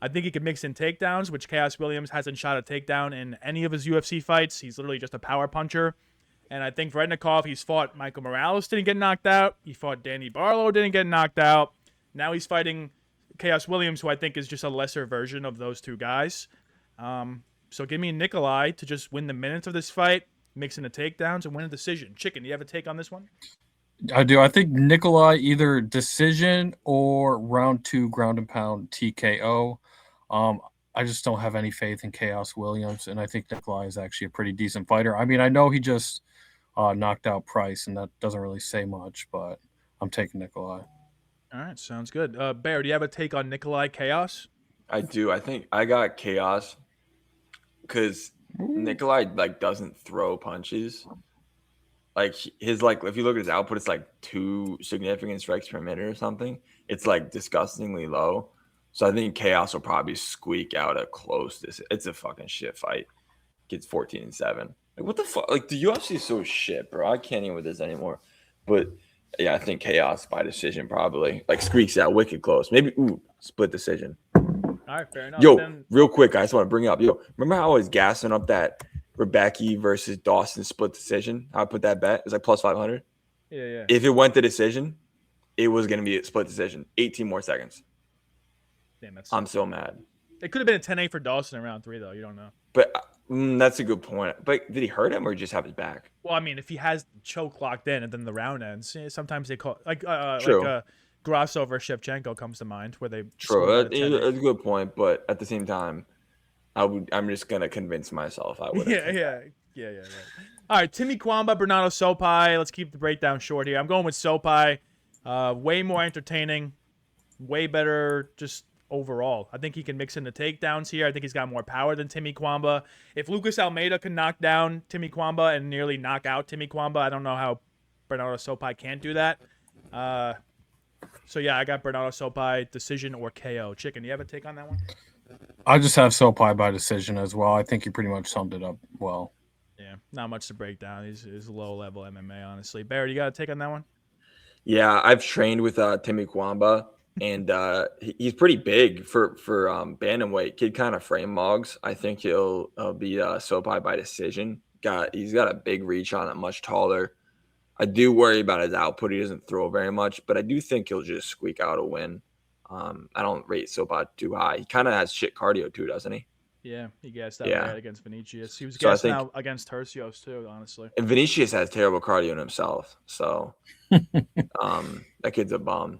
I think he can mix in takedowns, which Chaos Williams hasn't shot a takedown in any of his UFC fights. He's literally just a power puncher. And I think Vrednikov, he's fought Michael Morales, didn't get knocked out. He fought Danny Barlow, didn't get knocked out. Now he's fighting Chaos Williams, who I think is just a lesser version of those two guys. So give me Nikolai to just win the minutes of this fight, mix in the takedowns, and win a decision. Chicken, do you have a take on this one? I do. I think Nikolai either decision or round 2 ground and pound TKO. I just don't have any faith in Chaos Williams, and I think Nikolai is actually a pretty decent fighter. I mean, I know he just knocked out Price, and that doesn't really say much, but I'm taking Nikolai. All right, sounds good. Bear, do you have a take on Nikolai Chaos? I do. I think I got Chaos because Nikolai like doesn't throw punches. Like his like if you look at his output, it's like 2 significant strikes per minute or something. It's like disgustingly low. So I think Chaos will probably squeak out a close. It's a fucking shit fight. Gets 14-7. Like what the fuck? Like the UFC is so shit, bro. I can't even with this anymore. But yeah, I think Chaos by decision probably like squeaks out wicked close. Maybe split decision. All right, fair enough. Yo, Then, real quick, I just want to bring up. Yo, remember how I was gassing up that Rebecca versus Dawson split decision? How I put that bet? It was like plus 500. yeah. If it went to decision, it was going to be a split decision. 18 more seconds. Damn, I'm so mad. It could have been a 10-8 for Dawson in round 3, though. You don't know. But that's a good point. But did he hurt him or just have his back? Well, I mean, if he has the choke locked in and then the round ends, sometimes they call True. like Grasso versus Shevchenko comes to mind where they True. That's a good point. But at the same time, I'm just going to convince myself I would. Yeah. All right, Timmy Kwamba, Bernardo Sopai. Let's keep the breakdown short here. I'm going with Sopai. Way more entertaining, way better just overall. I think he can mix in the takedowns here. I think he's got more power than Timmy Kwamba. If Lucas Almeida can knock down Timmy Kwamba and nearly knock out Timmy Kwamba, I don't know how Bernardo Sopai can't do that. So yeah, I got Bernardo Sopai, decision or KO. Chicken, do you have a take on that one? I just have Sopai by decision as well. I think you pretty much summed it up well. Yeah, not much to break down. He's low-level MMA, honestly. Barry, you got a take on that one? Yeah, I've trained with Timmy Kwamba, and he's pretty big for bantamweight. Kid kind of frame mogs. I think he'll be Sopai by decision. He's got a big reach on it, much taller. I do worry about his output. He doesn't throw very much, but I do think he'll just squeak out a win. I don't rate Sopai too high. He kind of has shit cardio too, doesn't he? Yeah, he gassed out bad against Vinicius. He was So I gassing think- out against Tercios too, honestly. And Vinicius has terrible cardio in himself, so that kid's a bum.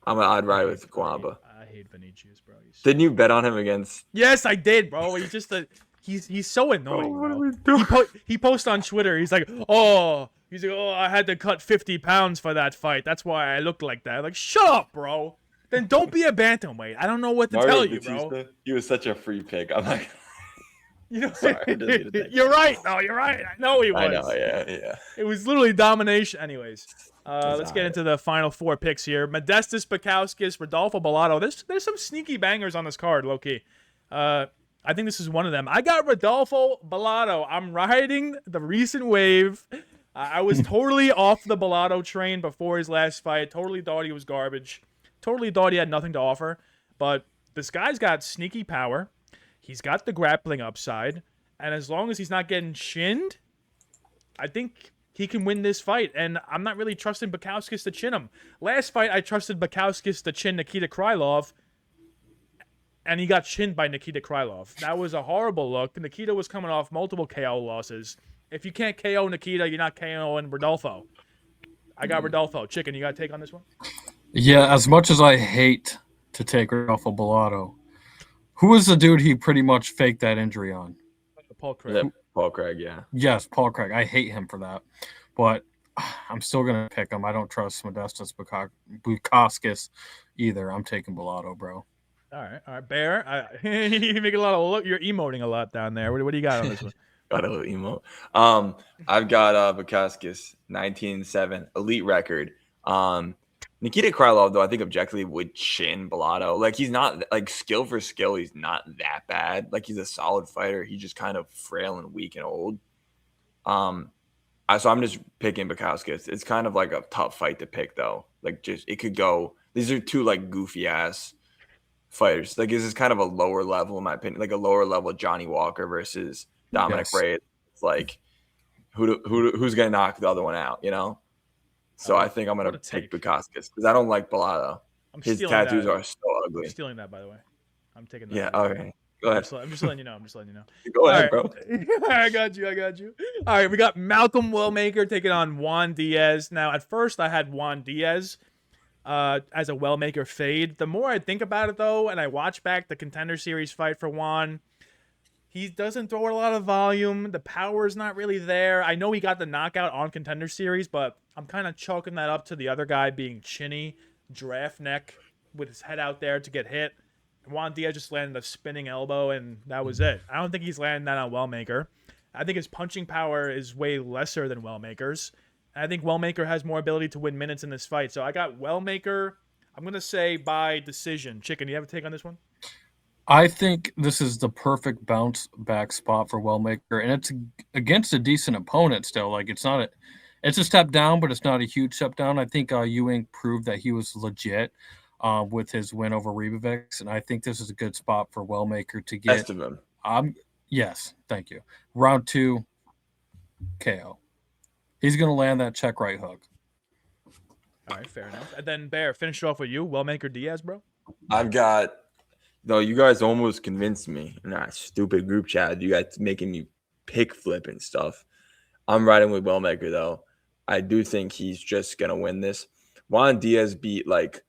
I'd ride with Kwamba. I hate Vinicius, bro. Didn't you bet on him against? Yes, I did, bro. He's just he's so annoying, bro. He posts on Twitter. He's like, oh, I had to cut 50 pounds for that fight. That's why I looked like that. Like, shut up, bro. Then don't be a bantamweight. I don't know what to tell you, bro. He was such a free pick. I'm like, You know, sorry, I didn't mean to think you're right. No, you're right. I know he was. I know, yeah. It was literally domination. Anyways, let's get into the final 4 picks here. Modestas Bukauskas, Rodolfo Bellato. There's some sneaky bangers on this card, low-key. I think this is one of them. I got Rodolfo Bellato. I'm riding the recent wave. I was totally off the Bellato train before his last fight. Totally thought he was garbage. Totally thought he had nothing to offer. But this guy's got sneaky power. He's got the grappling upside. And as long as he's not getting shinned, I think he can win this fight. And I'm not really trusting Bukauskas to chin him. Last fight, I trusted Bukauskas to chin Nikita Krylov. And he got chinned by Nikita Krylov. That was a horrible look. Nikita was coming off multiple KO losses. If you can't KO Nikita, you're not KOing Rodolfo. I got Rodolfo. Chicken, you got a take on this one? Yeah, as much as I hate to take Rodolfo Bellato, who was the dude he pretty much faked that injury on? Paul Craig. Paul Craig, yeah. Yes, Paul Craig. I hate him for that. But I'm still going to pick him. I don't trust Modestas Bukauskas either. I'm taking Bellato, bro. All right. Bear, you make a lot of you're emoting a lot down there. What do you got on this one? Got a little emote. I've got Bukauskas 19-7 elite record. Nikita Krylov, though, I think objectively would chin Bellato. Like, he's not, like, skill for skill, he's not that bad. Like, he's a solid fighter. He's just kind of frail and weak and old. So I'm just picking Bukauskas. It's kind of like a tough fight to pick, though. Like, just, it could go, these are 2, like, goofy-ass fighters. Like, this is kind of a lower level, in my opinion, like a lower level Johnny Walker versus Dominic Reyes. It's like, who's going to knock the other one out, you know? So I think I'm going to take Bukauskas because I don't like Bellato. His tattoos are so ugly. I'm stealing that, by the way. I'm taking that. Yeah, okay. Go ahead. I'm just letting you know. Go ahead, bro. I got you. All right, we got Malcolm Wellmaker taking on Juan Diaz. Now, at first, I had Juan Diaz as a Wellmaker fade. The more I think about it, though, and I watch back the Contender Series fight for Juan, He doesn't throw a lot of volume. The power is not really there. I know he got the knockout on Contender Series, but I'm kind of chalking that up to the other guy being chinny, draft neck, with his head out there to get hit. Juan Diaz just landed a spinning elbow, and that was it. I don't think he's landing that on Wellmaker. I think his punching power is way lesser than Wellmaker's. And I think Wellmaker has more ability to win minutes in this fight. So I got Wellmaker, I'm going to say by decision. Chicken, do you have a take on this one? I think this is the perfect bounce back spot for Wellmaker, and it's against a decent opponent still. Like it's a step down, but it's not a huge step down. I think Ewing proved that he was legit with his win over Ribovics, and I think this is a good spot for Wellmaker to get. Best of him. Yes, thank you. Round 2, KO. He's going to land that check right hook. All right, fair enough. And then Bear, finish it off with you, Wellmaker Diaz, bro. I've got. No, you guys almost convinced me in that stupid group chat. You guys making me pick flip and stuff. I'm riding with Wellmaker, though. I do think he's just going to win this. Juan Diaz beat, like,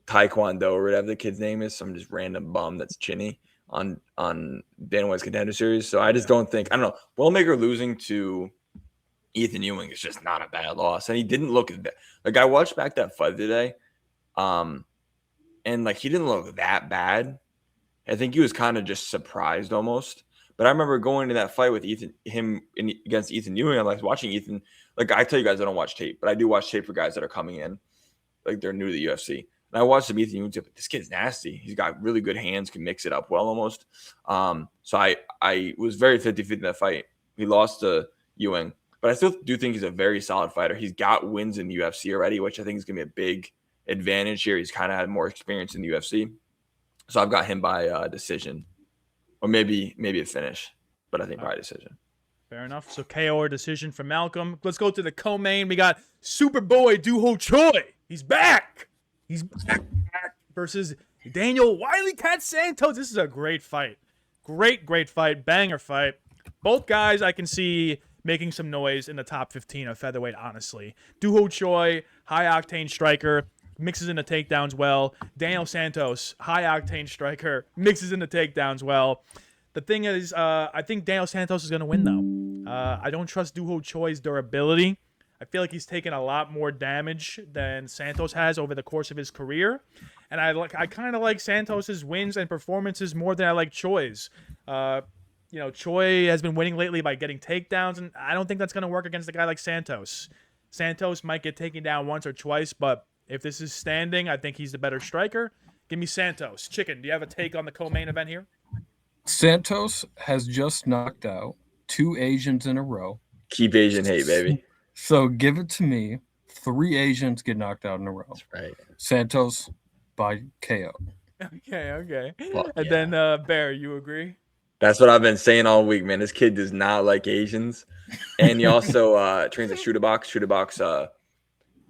Taekwondo or whatever the kid's name is. Some just random bum that's chinny on Dana White's Contender Series. So I just don't think – I don't know. Wellmaker losing to Ethan Ewing is just not a bad loss. And he didn't look – like, I watched back that fight today. And, like, he didn't look that bad. I think he was kind of just surprised almost. But I remember going to that fight with against Ethan Ewing. I like watching Ethan. Like, I tell you guys I don't watch tape, but I do watch tape for guys that are coming in. Like, they're new to the UFC. And I watched him, Ethan Ewing. This kid's nasty. He's got really good hands, can mix it up well almost. So I was very 50-50 in that fight. He lost to Ewing. But I still do think he's a very solid fighter. He's got wins in the UFC already, which I think is going to be a big advantage here. He's kind of had more experience in the UFC. So I've got him by decision. Or maybe a finish. But I think by decision. Fair enough. So KO or decision for Malcolm. Let's go to the co-main. We got Superboy Doo-Ho Choi. He's back. He's back versus Daniel Wiley Cat Santos. This is a great fight. Great fight. Banger fight. Both guys I can see making some noise in the top 15 of featherweight, honestly. Doo-Ho Choi, high-octane striker, mixes into takedowns well. Daniel Santos, high-octane striker, mixes into takedowns well. The thing is, I think Daniel Santos is going to win, though. I don't trust Doo-Ho Choi's durability. I feel like he's taken a lot more damage than Santos has over the course of his career. And I kind of like Santos's wins and performances more than I like Choi's. Choi has been winning lately by getting takedowns, and I don't think that's going to work against a guy like Santos. Santos might get taken down once or twice, but if this is standing, I think he's the better striker. Give me Santos. Chicken, do you have a take on the co-main event here? Santos has just knocked out 2 Asians in a row. Keep Asian hate, baby. So give it to me. 3 Asians get knocked out in a row. That's right. Santos by KO. Okay. Well, and yeah. then, Bear, you agree? That's what I've been saying all week, man. This kid does not like Asians. And he also trains at Shooter Box. Shooter Box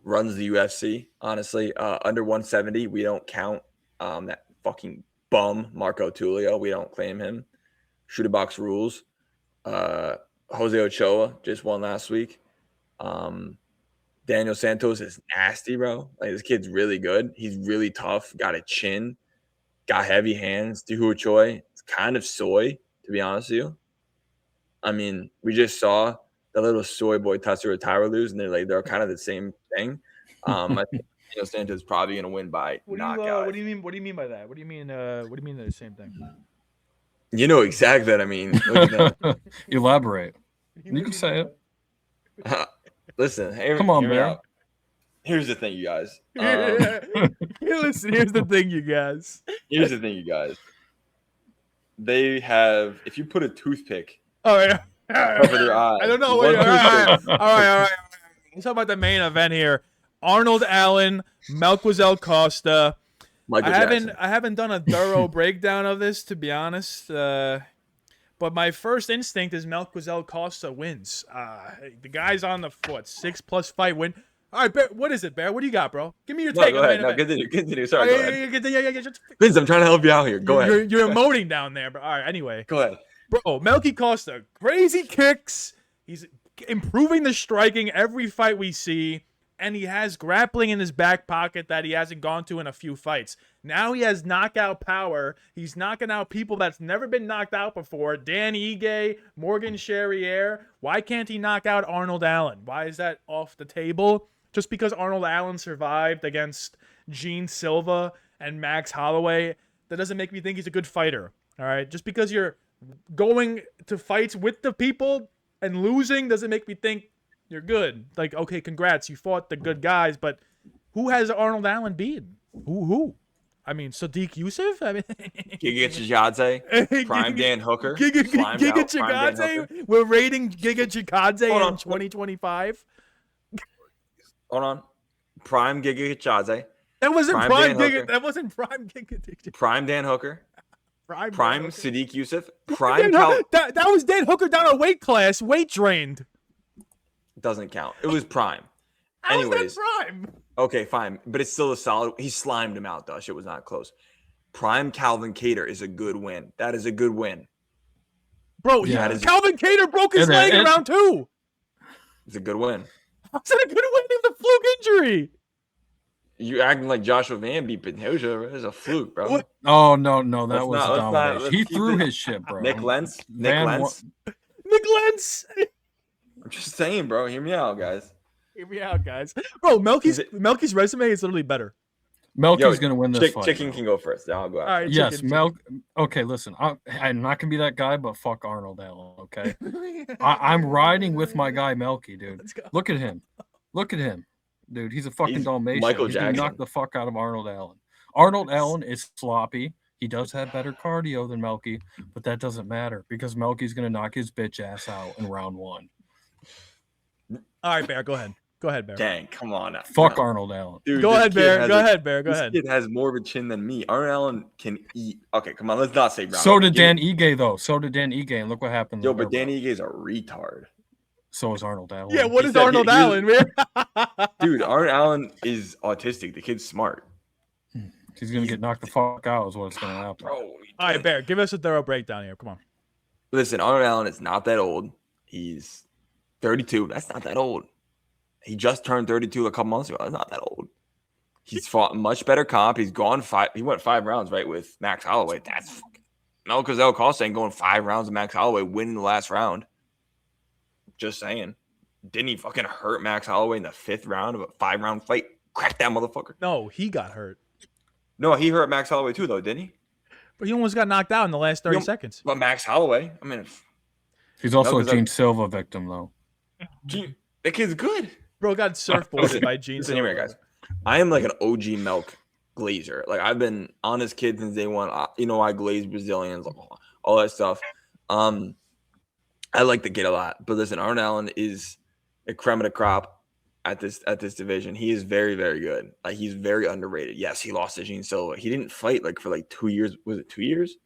runs the UFC, honestly. Under 170, we don't count that fucking bum, Marco Tulio. We don't claim him. Shooter Box rules. Jose Ochoa just won last week. Daniel Santos is nasty, bro. Like, this kid's really good. He's really tough. Got a chin. Got heavy hands. Doo-Ho Choi. It's kind of soy, to be honest with you. I mean, we just saw the little soy boy Tatsuro Taira lose, and they're kind of the same thing. I think Daniel Santos is probably going to win by knockout. What do you mean? What do you mean by that? What do you mean? What do you mean they're the same thing? You know exactly what I mean. Look at that. Elaborate. You can say it. Listen, come on, man. Here's the thing, you guys. Here's the thing, you guys. Here's the thing, you guys. They have, if you put a toothpick over their eye. I don't know. All right. Let's talk about the main event here. Arnold Allen, Melquizel Costa. I haven't done a thorough breakdown of this, to be honest. But my first instinct is Melquizel Costa wins. The guy's on the 6+ fight win. All right, Bear, what is it, Bear? What do you got, bro? Give me your take. Go ahead. No, continue. Sorry, go ahead. Vince, I'm trying to help you out here. Go ahead. You're emoting down there, but all right. Anyway, go ahead, bro. Melky Costa, crazy kicks. He's improving the striking every fight we see. and he has grappling in his back pocket that he hasn't gone to in a few fights. Now he has knockout power. He's knocking out people that's never been knocked out before. Dan Ige, Morgan Charriere. Why can't he knock out Arnold Allen? Why is that off the table? Just because Arnold Allen survived against Gene Silva and Max Holloway, that doesn't make me think he's a good fighter. All right? Just because you're going to fights with the people and losing doesn't make me think you're good. Like, okay, congrats, you fought the good guys, but who has Arnold Allen beaten? Who? I mean, Sadiq Youssef? I mean, Giga Chikadze, Prime Dan Hooker. Giga Slimed out Prime Dan Chikadze? Hooker. We're rating Giga Chikadze Hold in on. 2025? Hold on. Prime Giga Chikadze, That wasn't Prime Prime Dan Giga. Hooker. That wasn't Prime Giga. Prime Dan Hooker, Prime Prime Dan Hooker. Sadiq Youssef, Dan Prime Hooker- that was Dan Hooker down a weight class, weight drained. doesn't count. It was Prime. How Anyways, is that Prime? okay, fine, but it's still a solid. He slimed him out though. Shit was not close. Prime Calvin Cater is a good win. That is a good win. Bro, Yeah. Calvin Cater broke his leg in round 2. It's a good win. How's that a good win of the fluke injury? You acting like Joshua Van beat Pantoja. It's a fluke, bro. What? Oh no, that Let's was not- a let's not- domination. let's He keep threw it- his shit, bro. Nick Lentz. Van Nick Lentz. I'm just saying, bro. Hear me out, guys. Hear me out, guys. Bro, Melky's resume is literally better. Melky's gonna win this fight. Chicken bro. can go first. I'll go All after. right, Yes, chicken. Okay, listen, I'm not gonna be that guy, but fuck Arnold Allen. Okay, I'm riding with my guy Melky, dude. Let's go. Look at him, dude. He's a fucking He's Dalmatian. Michael He's gonna Jackson. knock the fuck out of Arnold Allen. Arnold Allen is sloppy. He does have better cardio than Melky, but that doesn't matter because Melky's gonna knock his bitch ass out in round 1. All right, Bear, go ahead. Go ahead, Bear. Dang, come on. Now. Fuck No. Arnold Allen. Dude, Go this ahead, kid Bear. has Go a- ahead, Bear. Go This ahead. kid has more of a chin than me. Arnold Allen can eat. Okay, come on. Let's not say round. So did Give Dan me- Ige though. So did Dan Ige, and look what happened. Yo, there, but Dan bro. Ige is a retard. So is Arnold Allen. Yeah, what He is said Arnold he- Allen, man? Dude, Arnold Allen is autistic. The kid's smart. He's gonna get knocked the fuck out. Is what's gonna happen. Bro. All right, Bear, give us a thorough breakdown here. Come on. Listen, Arnold Allen is not that old. He's 32. That's not that old. He just turned 32 a couple months ago. That's not that old. He's fought much better comp. He went 5 rounds, right, with Max Holloway. That's fucking Melchizedek Acosta ain't going 5 rounds with Max Holloway, winning the last round. Just saying. Didn't he fucking hurt Max Holloway in the 5th round of a 5-round fight? Crack that motherfucker. No, he got hurt. No, he hurt Max Holloway too, though, didn't he? But he almost got knocked out in the last 30 seconds. But Max Holloway, I mean, He's also a Melchizedek- Gene Silva victim though. that kid's good. Bro got surfboarded by Gene Listen here, Silva. guys. I am like an OG Melk glazer. Like I've been on this kid since day one. You know, I glaze Brazilians, like, all that stuff. I like the kid a lot. But listen, Arnold Allen is a creme of the crop at this division. He is very, very good. Like he's very underrated. Yes, he lost to Gene Silva. He didn't fight like for like 2 years. Was it 2 years?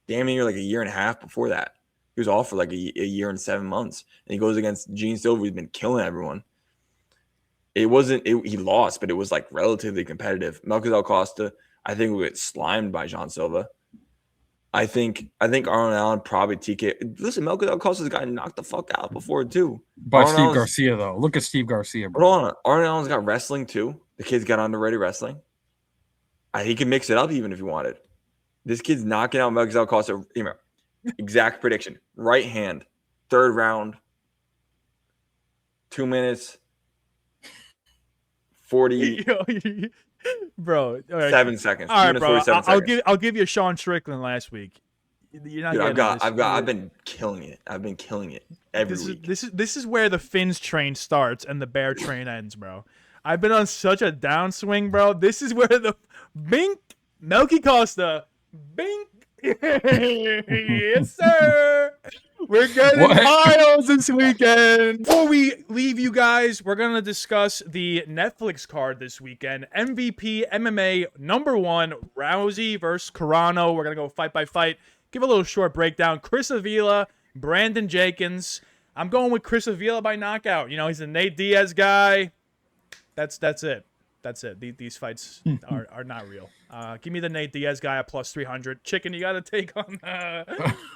Damn near like a year and a half before that. He was off for like a year and 7 months. And he goes against Gene Silva. He's been killing everyone. He lost, but it was like relatively competitive. Melchizedek Acosta, I think, will get slimed by Jean Silva. I think Arnold Allen probably TK. Listen, Melchizedek Acosta's gotten knocked the fuck out before too. By Arnold Steve Allen's- Garcia though. Look at Steve Garcia, bro. Hold on, Arnold Allen's got wrestling too. The kid's got underrated wrestling. He can mix it up even if he wanted. This kid's knocking out Melchizedek Acosta. Exact prediction: right hand, 3rd round, 2 minutes. 47 Bro, all right. seconds. All right, 2 minutes, bro. 47 seconds. I'll give you Sean Strickland last week. You're not Dude, getting this. I've been killing it. I've been killing it every week. This is where the Finns train starts and the Bear train ends, bro. I've been on such a downswing, bro. This is where the bink Melky Costa bink. Yes, sir. We're getting What? piles this weekend. Before we leave you guys, we're going to discuss the Netflix card this weekend. MVP MMA #1, Rousey versus Carano. We're going to go fight by fight. Give a little short breakdown. Chris Avila, Brandon Jenkins. I'm going with Chris Avila by knockout. You know, he's a Nate Diaz guy. That's it. That's it. These fights are not real. Give me the Nate Diaz guy at plus 300. Chicken, you got to take on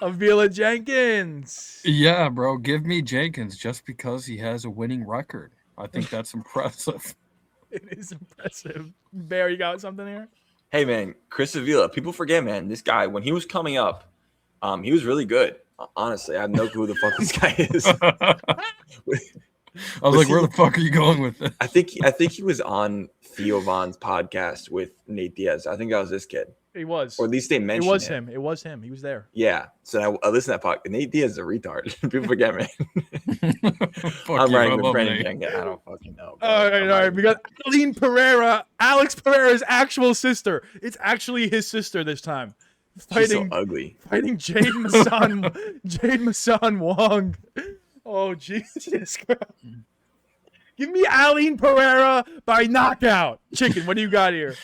Avila Jenkins. Yeah, bro. Give me Jenkins just because he has a winning record. I think that's impressive. It is impressive. Bear, you got something here? Hey man, Chris Avila. People forget, man. This guy, when he was coming up, he was really good. Honestly, I have no clue who the fuck this guy is. I was like, where the fuck are you going with this? I think he was on Theo Von's podcast with Nate Diaz. I think that was this kid. He was. Or at least they mentioned it was him. It was him. He was there. Yeah. So I listened to that podcast. Nate Diaz is a retard. People forget, man. Fuck I'm you, writing I with love Brandon Nate. Jenkins. I don't fucking know. Bro. All right. We got Aline Pereira, Alex Pereira's actual sister. It's actually his sister this time. She's so ugly. Fighting Jade Masan Wong. Oh, Jesus Christ. Give me Aline Pereira by knockout. Chicken, what do you got here?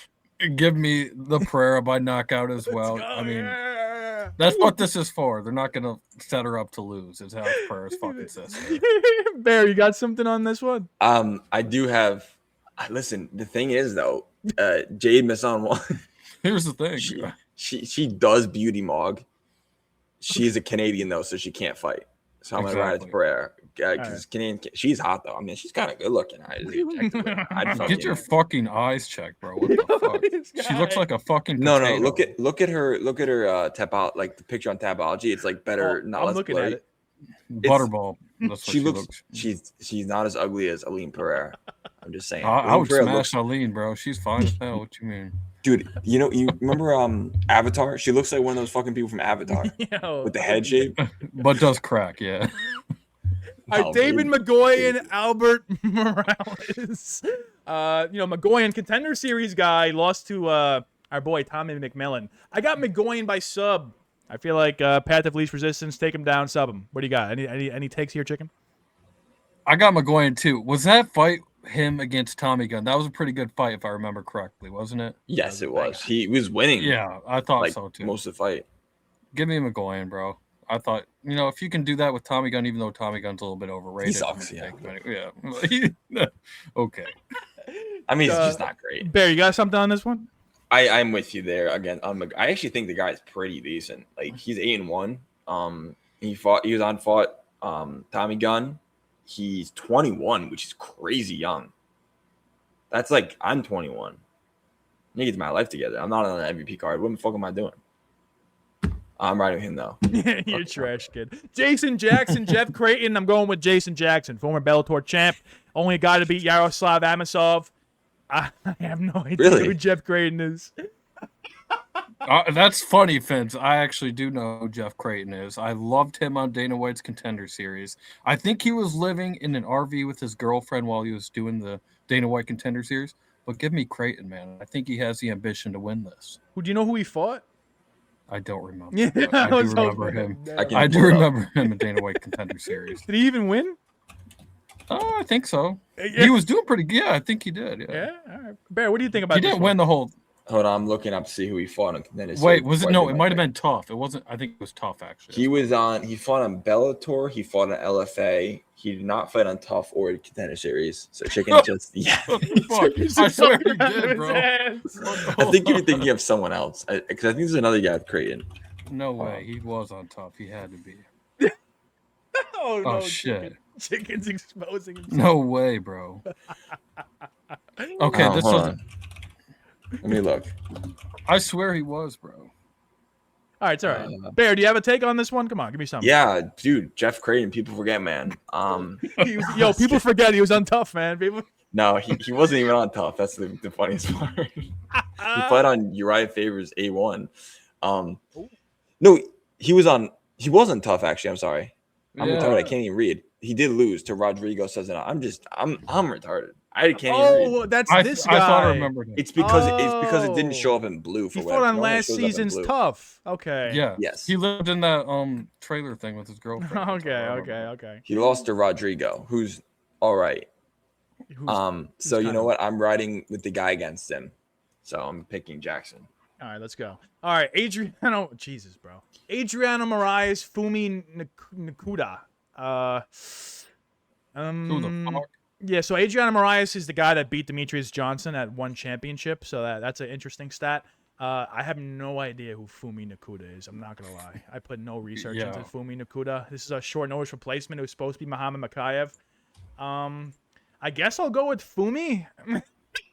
Give me the Pereira by knockout as well. I mean, that's what this is for. They're not going to set her up to lose. It's Alex Pereira's fucking sister. Bear, you got something on this one? I do have. Listen, the thing is though, Jade Masan Wong. Here's the thing. She does beauty mog. She's a Canadian though, so she can't fight. So I'm gonna ride it to Pereira. Because Canadian, she's hot though. I mean, she's kind of good looking. Get your fucking eyes checked, bro. What the fuck? She looks like a fucking potato. No. Look at her Tapology, like the picture on Tapology. It's like better. I'm looking at it. Butterball. That's what she looks. She's not as ugly as Aline Pereira. I'm just saying. I would smash Aline, bro. She's fine as hell. What you mean? Dude, you remember Avatar? She looks like one of those fucking people from Avatar with the head shape. But does crack, yeah. All right, David McGoy and Albert Morales. McGoy, Contender Series guy, lost to our boy Tommy McMillan. I got McGoy by sub. I feel like path of least resistance. Take him down, sub him. What do you got? Any takes here, Chicken? I got McGoy too. Was that fight him against Tommy Gunn? That was a pretty good fight, if I remember correctly, wasn't it? Yes, it was. He was winning. Yeah, I thought so too. Most of the fight. Give me McGoy, bro. I thought, if you can do that with Tommy Gunn, even though Tommy Gunn's a little bit overrated. He sucks, yeah. Okay. I mean, it's just not great. Bear, you got something on this one? I'm with you there again. I actually think the guy's pretty decent. Like he's 8-1. He fought Tommy Gunn. He's 21, which is crazy young. That's like I'm 21. I need to get my life together. I'm not on an MVP card. What the fuck am I doing? I'm riding with him though. You're trash, kid. Jason Jackson, Jeff Creighton. I'm going with Jason Jackson, former Bellator champ. Only a guy to beat Yaroslav Amosov. I have no idea who Jeff Creighton is. That's funny, Vince. I actually do know who Jeff Creighton is. I loved him on Dana White's Contender Series. I think he was living in an RV with his girlfriend while he was doing the Dana White Contender Series. But give me Creighton, man. I think he has the ambition to win this. Do you know who he fought? I don't remember. Yeah, I do remember him. I do remember him in Dana White Contender Series. Did he even win? Oh, I think so. Yeah. He was doing pretty good. Yeah, I think he did. Yeah. All right. Bear, what do you think about this? He didn't win the whole. Hold on, I'm looking up to see who he fought on Contender Series. Wait, was it? No, it might have been Tough. It wasn't. I think it was Tough, actually. He fought on Bellator. He fought on LFA. He did not fight on Tough or Contender Series. So Chicken just, yeah. I swear he did, bro. I think you're thinking of someone else. Because I think there's another guy with Creighton. No way. He was on Tough. He had to be. Oh, no. Shit. Chicken's exposing himself. No way, bro. Okay, this doesn't. Let me look. I swear he was, bro. All right, it's all right. Bear, do you have a take on this one? Come on, give me something. Yeah, dude, Jeff Creighton. People forget, man. People forget he was on Tough, man. People. No, he wasn't even on Tough. That's the funniest part. He fought on Uriah Faber's A1. No, he was on Tough. Actually, I'm sorry. I'm retarded. I can't even read. He did lose to Rodrigo Cesaro. I'm retarded. I can't even read. That's this guy. I thought I remembered him. It's because it didn't show up in blue for he fought on last season's Tough. Okay. Yeah. Yes. He lived in that trailer thing with his girlfriend. Okay. He lost to Rodrigo, who's all right. So you know what? I'm riding with the guy against him. So I'm picking Jackson. All right, let's go. All right, Adriano. Jesus, bro. Adriano Moraes, Fumi Nakuda. Who the fuck? Yeah, so Adriano Moraes is the guy that beat Demetrius Johnson at one championship. So that's an interesting stat. I have no idea who Fumi Nakuda is. I'm not gonna lie. I put no research into Fumi Nakuda. This is a short notice replacement. It was supposed to be Muhammad Makayev. I guess I'll go with Fumi.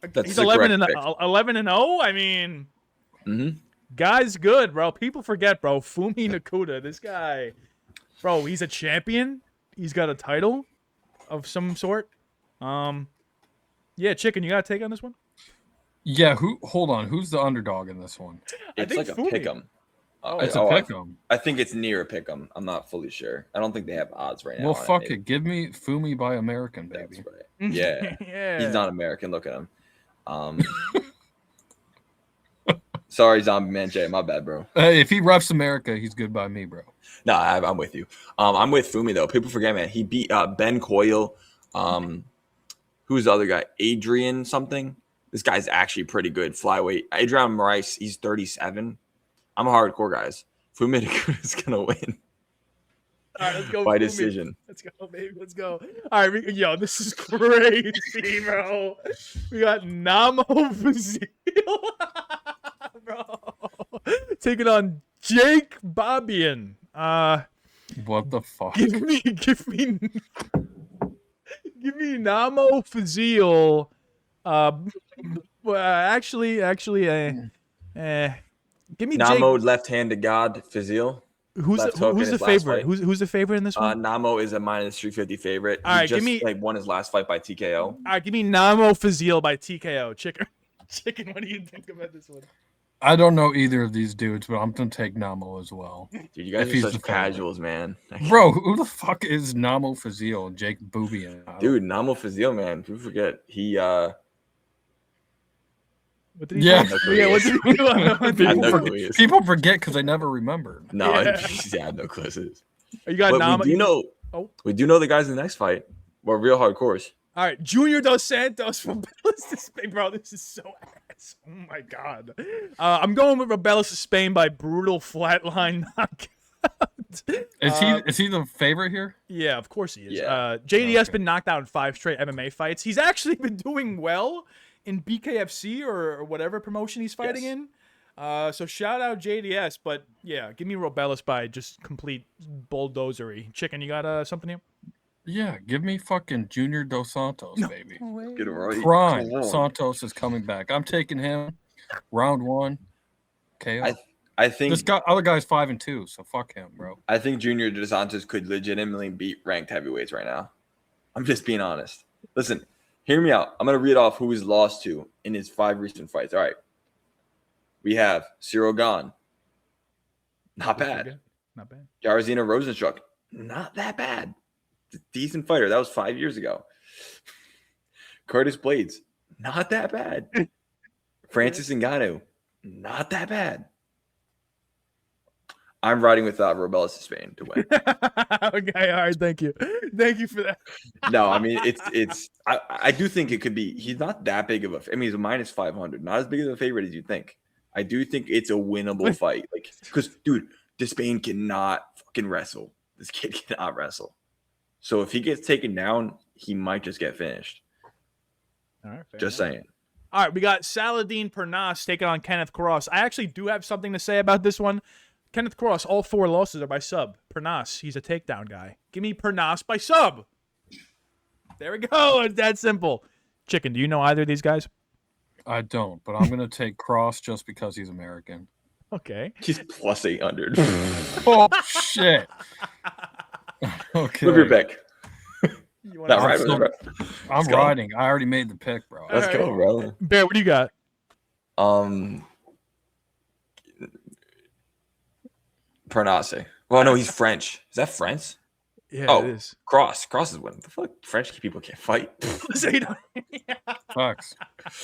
That's He's the 11 correct and pick. 11 and 0. I mean, Mhm. guy's good, bro. People forget, bro. Fumi Nakuda, this guy, bro. He's a champion. He's got a title of some sort. Yeah, Chicken, you got a take on this one? Yeah, hold on. Who's the underdog in this one? I It's think like a Fumi. pick'em. It's a pick'em. I think it's near a pick'em. I'm not fully sure. I don't think they have odds right now. Well, on fuck maybe. it. Give me Fumi by American, baby. That's right. Yeah. Yeah. He's not American. Look at him. Sorry, Zombie Man J. My bad, bro. If he refs America, he's good by me, bro. No, I'm with you. I'm with Fumi though. People forget, man. He beat Ben Coyle. Who's the other guy? Adrian something. This guy's actually pretty good flyweight. Adrian Rice. He's 37. I'm a hardcore, guys. Fumi is gonna win. All right, let's go. By Fumi. decision. Let's go, baby. Let's go. All right, yo, this is crazy, bro. We got Namo Fazil, bro, taking on Jake Bobian. What the fuck? Give me Namo Fazil. Well, actually, give me Namo, Jake. left-handed god, Fazil. Who's left hook in the his last favorite? fight. Who's the favorite in this one? Namo is a minus 350 favorite. All He right, just give me- won his last fight by TKO. All right, give me Namo Fazil by TKO. Chicken, what do you think about this one? I don't know either of these dudes, but I'm gonna take Namo as well. Dude, you guys If are he's such the favorite. casuals, man. Bro, who the fuck is Namo Fazil and Jake Boobian? Dude, Namo Fazil, man. People forget. He What did he Yeah. do? Yeah, what did he do? I know who he is. People forget because they never remember. No, Yeah. I had no clue. You got But Namo. Oh. we do know the guys in the next fight. We're real hardcores. All right, Junior Dos Santos from Bellis to Spain, bro. This is so ass. Oh my god. I'm going with Rebellis to Spain by brutal flatline knockout. Is he the favorite here? Yeah, of course he is. Yeah. JDS Okay. been knocked out in 5 straight MMA fights. He's actually been doing well in BKFC or whatever promotion he's fighting Yes. in. So shout out JDS, but yeah, give me Robellis by just complete bulldozery. Chicken, you got something here? Yeah, give me fucking Junior Dos Santos, baby. Get it right. Prime Come on. Santos is coming back. I'm taking him. Round 1. KO. I think This guy, other guy's 5-2, so fuck him, bro. I think Junior Dos Santos could legitimately beat ranked heavyweights right now. I'm just being honest. Listen, hear me out. I'm gonna read off who he's lost to in his 5 recent fights. All right. We have Cyril Gahn. Not bad. Not bad. Jairzinho Rosenstruck. Not that bad. Decent fighter. That was 5 years ago. Curtis Blades. Not that bad. Francis Ngannou. Not that bad. I'm riding with Robellis to Spain to win. Okay, all right, thank you. Thank you for that. No, I mean it's I do think it could be. He's not that big of a. I mean, he's a minus 500, not as big of a favorite as you think. I do think it's a winnable fight, like because dude, Despain cannot fucking wrestle. This kid cannot wrestle. So if he gets taken down, he might just get finished. All right, fair Just enough. saying. All right, we got Saladin Pernas taking on Kenneth Cross. I actually do have something to say about this one. Kenneth Cross, all 4 losses are by sub. Pernas, he's a takedown guy. Give me Pernas by sub. There we go. It's that simple. Chicken, do you know either of these guys? I don't, but I'm gonna take Cross just because he's American. Okay. He's plus 800. Oh shit. Okay. Move your pick. You wanna- Not right, still- bro. I'm Let's go. riding. I already made the pick, bro. Let's go, bro. Bear, what do you got? Pernace. Well, no, he's French. Is that French? Yeah, Oh. it is. Cross is winning. The fuck? French people can't fight. Facts.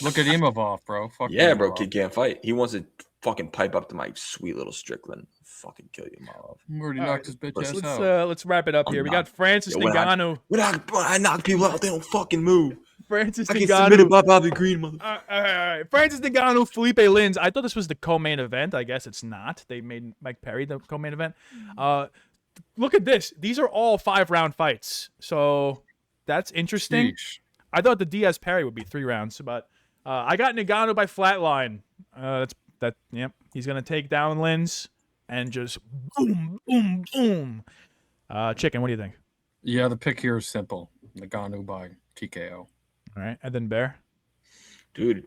Look at Imavov, bro. Fuck Yeah, bro, Imavov. kid can't fight. He wants to fucking pipe up to my sweet little Strickland. Fucking kill you, mom. Already All knocked right, his bitch let's- ass out. Let's wrap it up I'm here. We not- got Francis Yo, when I- Ngannou. When I knock people out, they don't fucking move. Francis I get submitted Ngannou. by Bobby Green, mother. All right. Francis Ngannou, Felipe Lins. I thought this was the co-main event. I guess it's not. They made Mike Perry the co-main event. Look at this. These are all 5-round fights. So that's interesting. Sheesh. I thought the Diaz Perry would be 3 rounds, but I got Ngannou by flatline. Yep. He's gonna take down Lins and just boom, boom, boom. Chicken, what do you think? Yeah, the pick here is simple. Ngannou by TKO. All right, and then Bear. Dude.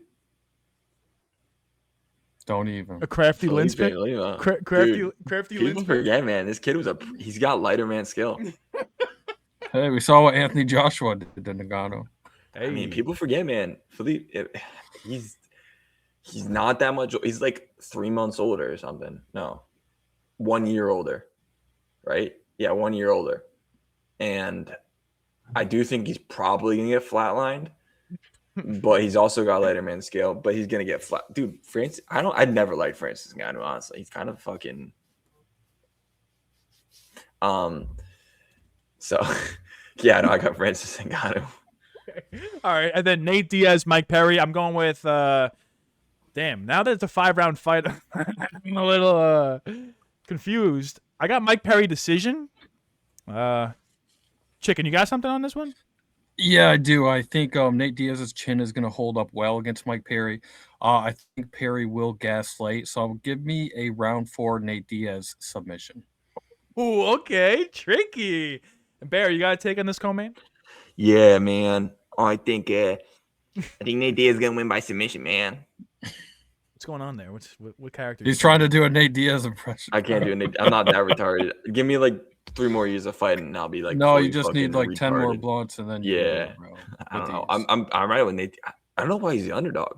Don't even. A crafty Felipe Lynch pick. Lima. Crafty Dude, Lynch people pick. forget, man. This kid he's got lighter man skill. Hey, we saw what Anthony Joshua did to Nagano. I mean, people forget, man. Felipe, he's not that much. He's like 3 months older or something. No, 1 year older, right? Yeah, 1 year older. And I do think he's probably gonna get flatlined, but he's also got lighter man scale. But he's gonna get flat, dude. Francis, I'd never liked Francis Ngannou, honestly. He's kind of fucking. So, yeah, no, I got Francis Ngannou. All right, and then Nate Diaz, Mike Perry. I'm going with. Damn, now that it's a 5-round fight, I'm a little confused. I got Mike Perry decision. Chicken, you got something on this one? Yeah, I do. I think Nate Diaz's chin is going to hold up well against Mike Perry. I think Perry will gaslight, so give me a round 4 Nate Diaz submission. Ooh, okay, tricky. And Bear, you got a take on this, co-main? Yeah, man. I think Nate Diaz is gonna win by submission, man. What's going on there? What character? He's trying to do a Nate Diaz impression. I can't do it. I'm not that retarded. Give me like 3 more years of fighting, and I'll be like. No, fully you just need fucking like 10 more retarded. blunts, and then Yeah. bro. I don't know. I'm right with Nate. I don't know why he's the underdog.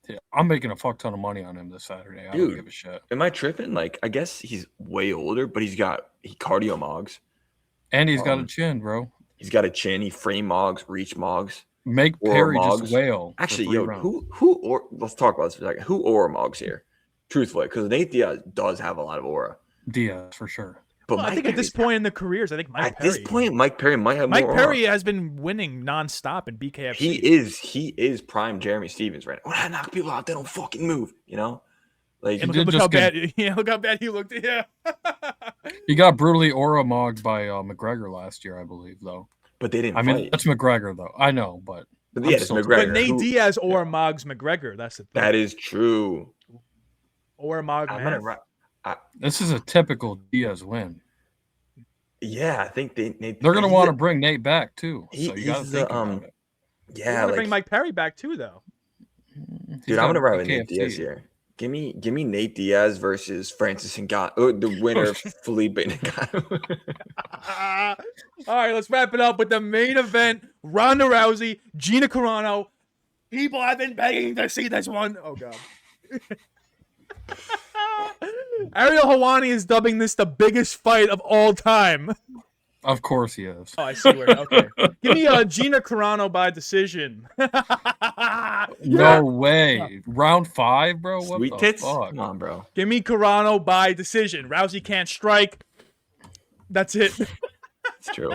Yeah, I'm making a fuck ton of money on him this Saturday. I don't Dude. give a shit. Am I tripping? Like, I guess he's way older, but he cardio mogs. And he's got a chin, bro. He's got a chin. He frame mogs, reach mogs. Make Aura Perry mogs. just wail. for Actually, 3 yo, rounds. let's talk about this for a second. Who aura mogs here? Truthfully, because Nate Diaz does have a lot of aura. Diaz for sure. But Well, I Mike think at this Perry's- point in the careers, I think Mike at Perry. this point, Mike Perry might have Mike more Perry aura. has been winning nonstop in BKFC. He is prime Jeremy Stevens right now. When I knock people out, they don't fucking move. You know, like And did look just how get- bad. Yeah, look how bad he looked. Yeah. He got brutally aura mogged by McGregor last year, I believe, though. but they didn't. I mean, fight. that's McGregor, though. I know, but But I'm yeah, it's still- McGregor. But Nate who- Diaz or Moggs McGregor. That's the thing. That is true. Or Moggs. I'm gonna. this is a typical Diaz win. Yeah, I think they're They're going to want to bring Nate back, too. he- So you got to he's think the, about it. Yeah, Yeah, to like, bring Mike Perry back too, though. He's dude, I'm got gonna ride the with Nate KFC. Diaz here. Give me Nate Diaz versus Francis Ngannou. The winner, Felipe Ngannou. All right, let's wrap it up with the main event: Ronda Rousey, Gina Carano. People have been begging to see this one. Oh god. Ariel Helwani is dubbing this the biggest fight of all time. Of course he is. Oh, I see where. Okay, give me Gina Carano by decision. No way. Round 5, bro? What Sweet the tits. fuck? Come on, bro. Give me Carano by decision. Rousey can't strike. That's it. It's true.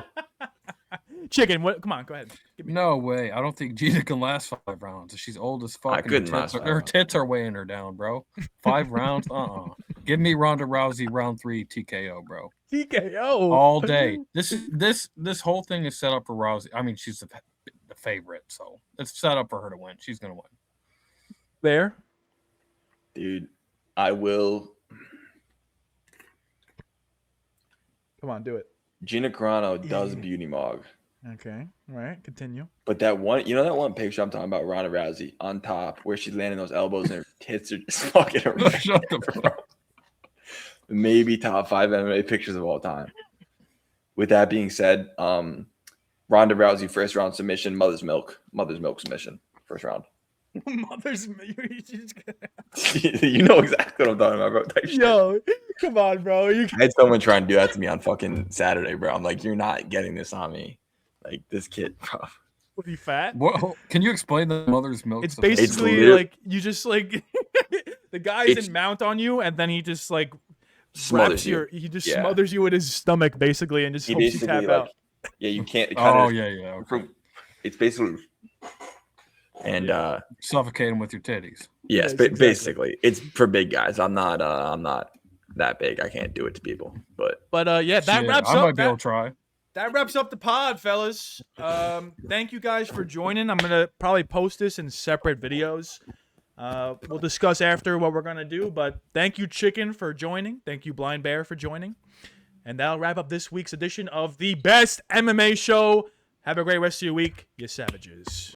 Chicken, what? Come on, go ahead. Give me. No way. I don't think Gina can last 5 rounds. She's old as fuck. I and couldn't her last tits, 5 her rounds. tits are weighing her down, bro. 5 rounds? Give me Ronda Rousey round 3 TKO, bro. TKO All day. This whole thing is set up for Rousey. I mean, she's the favorite, so it's set up for her to win. She's gonna win. there. Dude, I will. Come on, do it. Gina Carano does beauty mog. Okay, all right, continue. But that one picture I'm talking about, Ronda Rousey on top, where she's landing those elbows and her tits are just fucking around. Shut the fuck up. Maybe top 5 MMA pictures of all time. With that being said, Ronda Rousey first round submission, mother's milk submission, first round. Mother's, You know exactly what I'm talking about, bro. Type shit. yo, come on, bro. You I had someone try and do that to me on fucking Saturday, bro. I'm like, you're not getting this on me. Like this kid, bro. would be fat. What, can you explain the mother's milk? It's submission? basically lit- like you just like the guy's It's- in mount on you, and then he just like Smothers wraps you. your, he just Yeah. smothers you with his stomach basically, and just He hopes you basically tap like, out. yeah, you can't. It Oh, kinda, yeah. Okay. It's basically, and Suffocate him with your titties. yes, Yes, exactly. basically, it's for big guys. I'm not that big. I can't do it to people. But But yeah, that Shit, wraps I up. might be able to try. That wraps up the pod, fellas. Thank you guys for joining. I'm gonna probably post this in separate videos. We'll discuss after what we're gonna do. But thank you, Chicken, for joining. Thank you, Blind Bear, for joining. And that'll wrap up this week's edition of the best MMA show. Have a great rest of your week, you savages.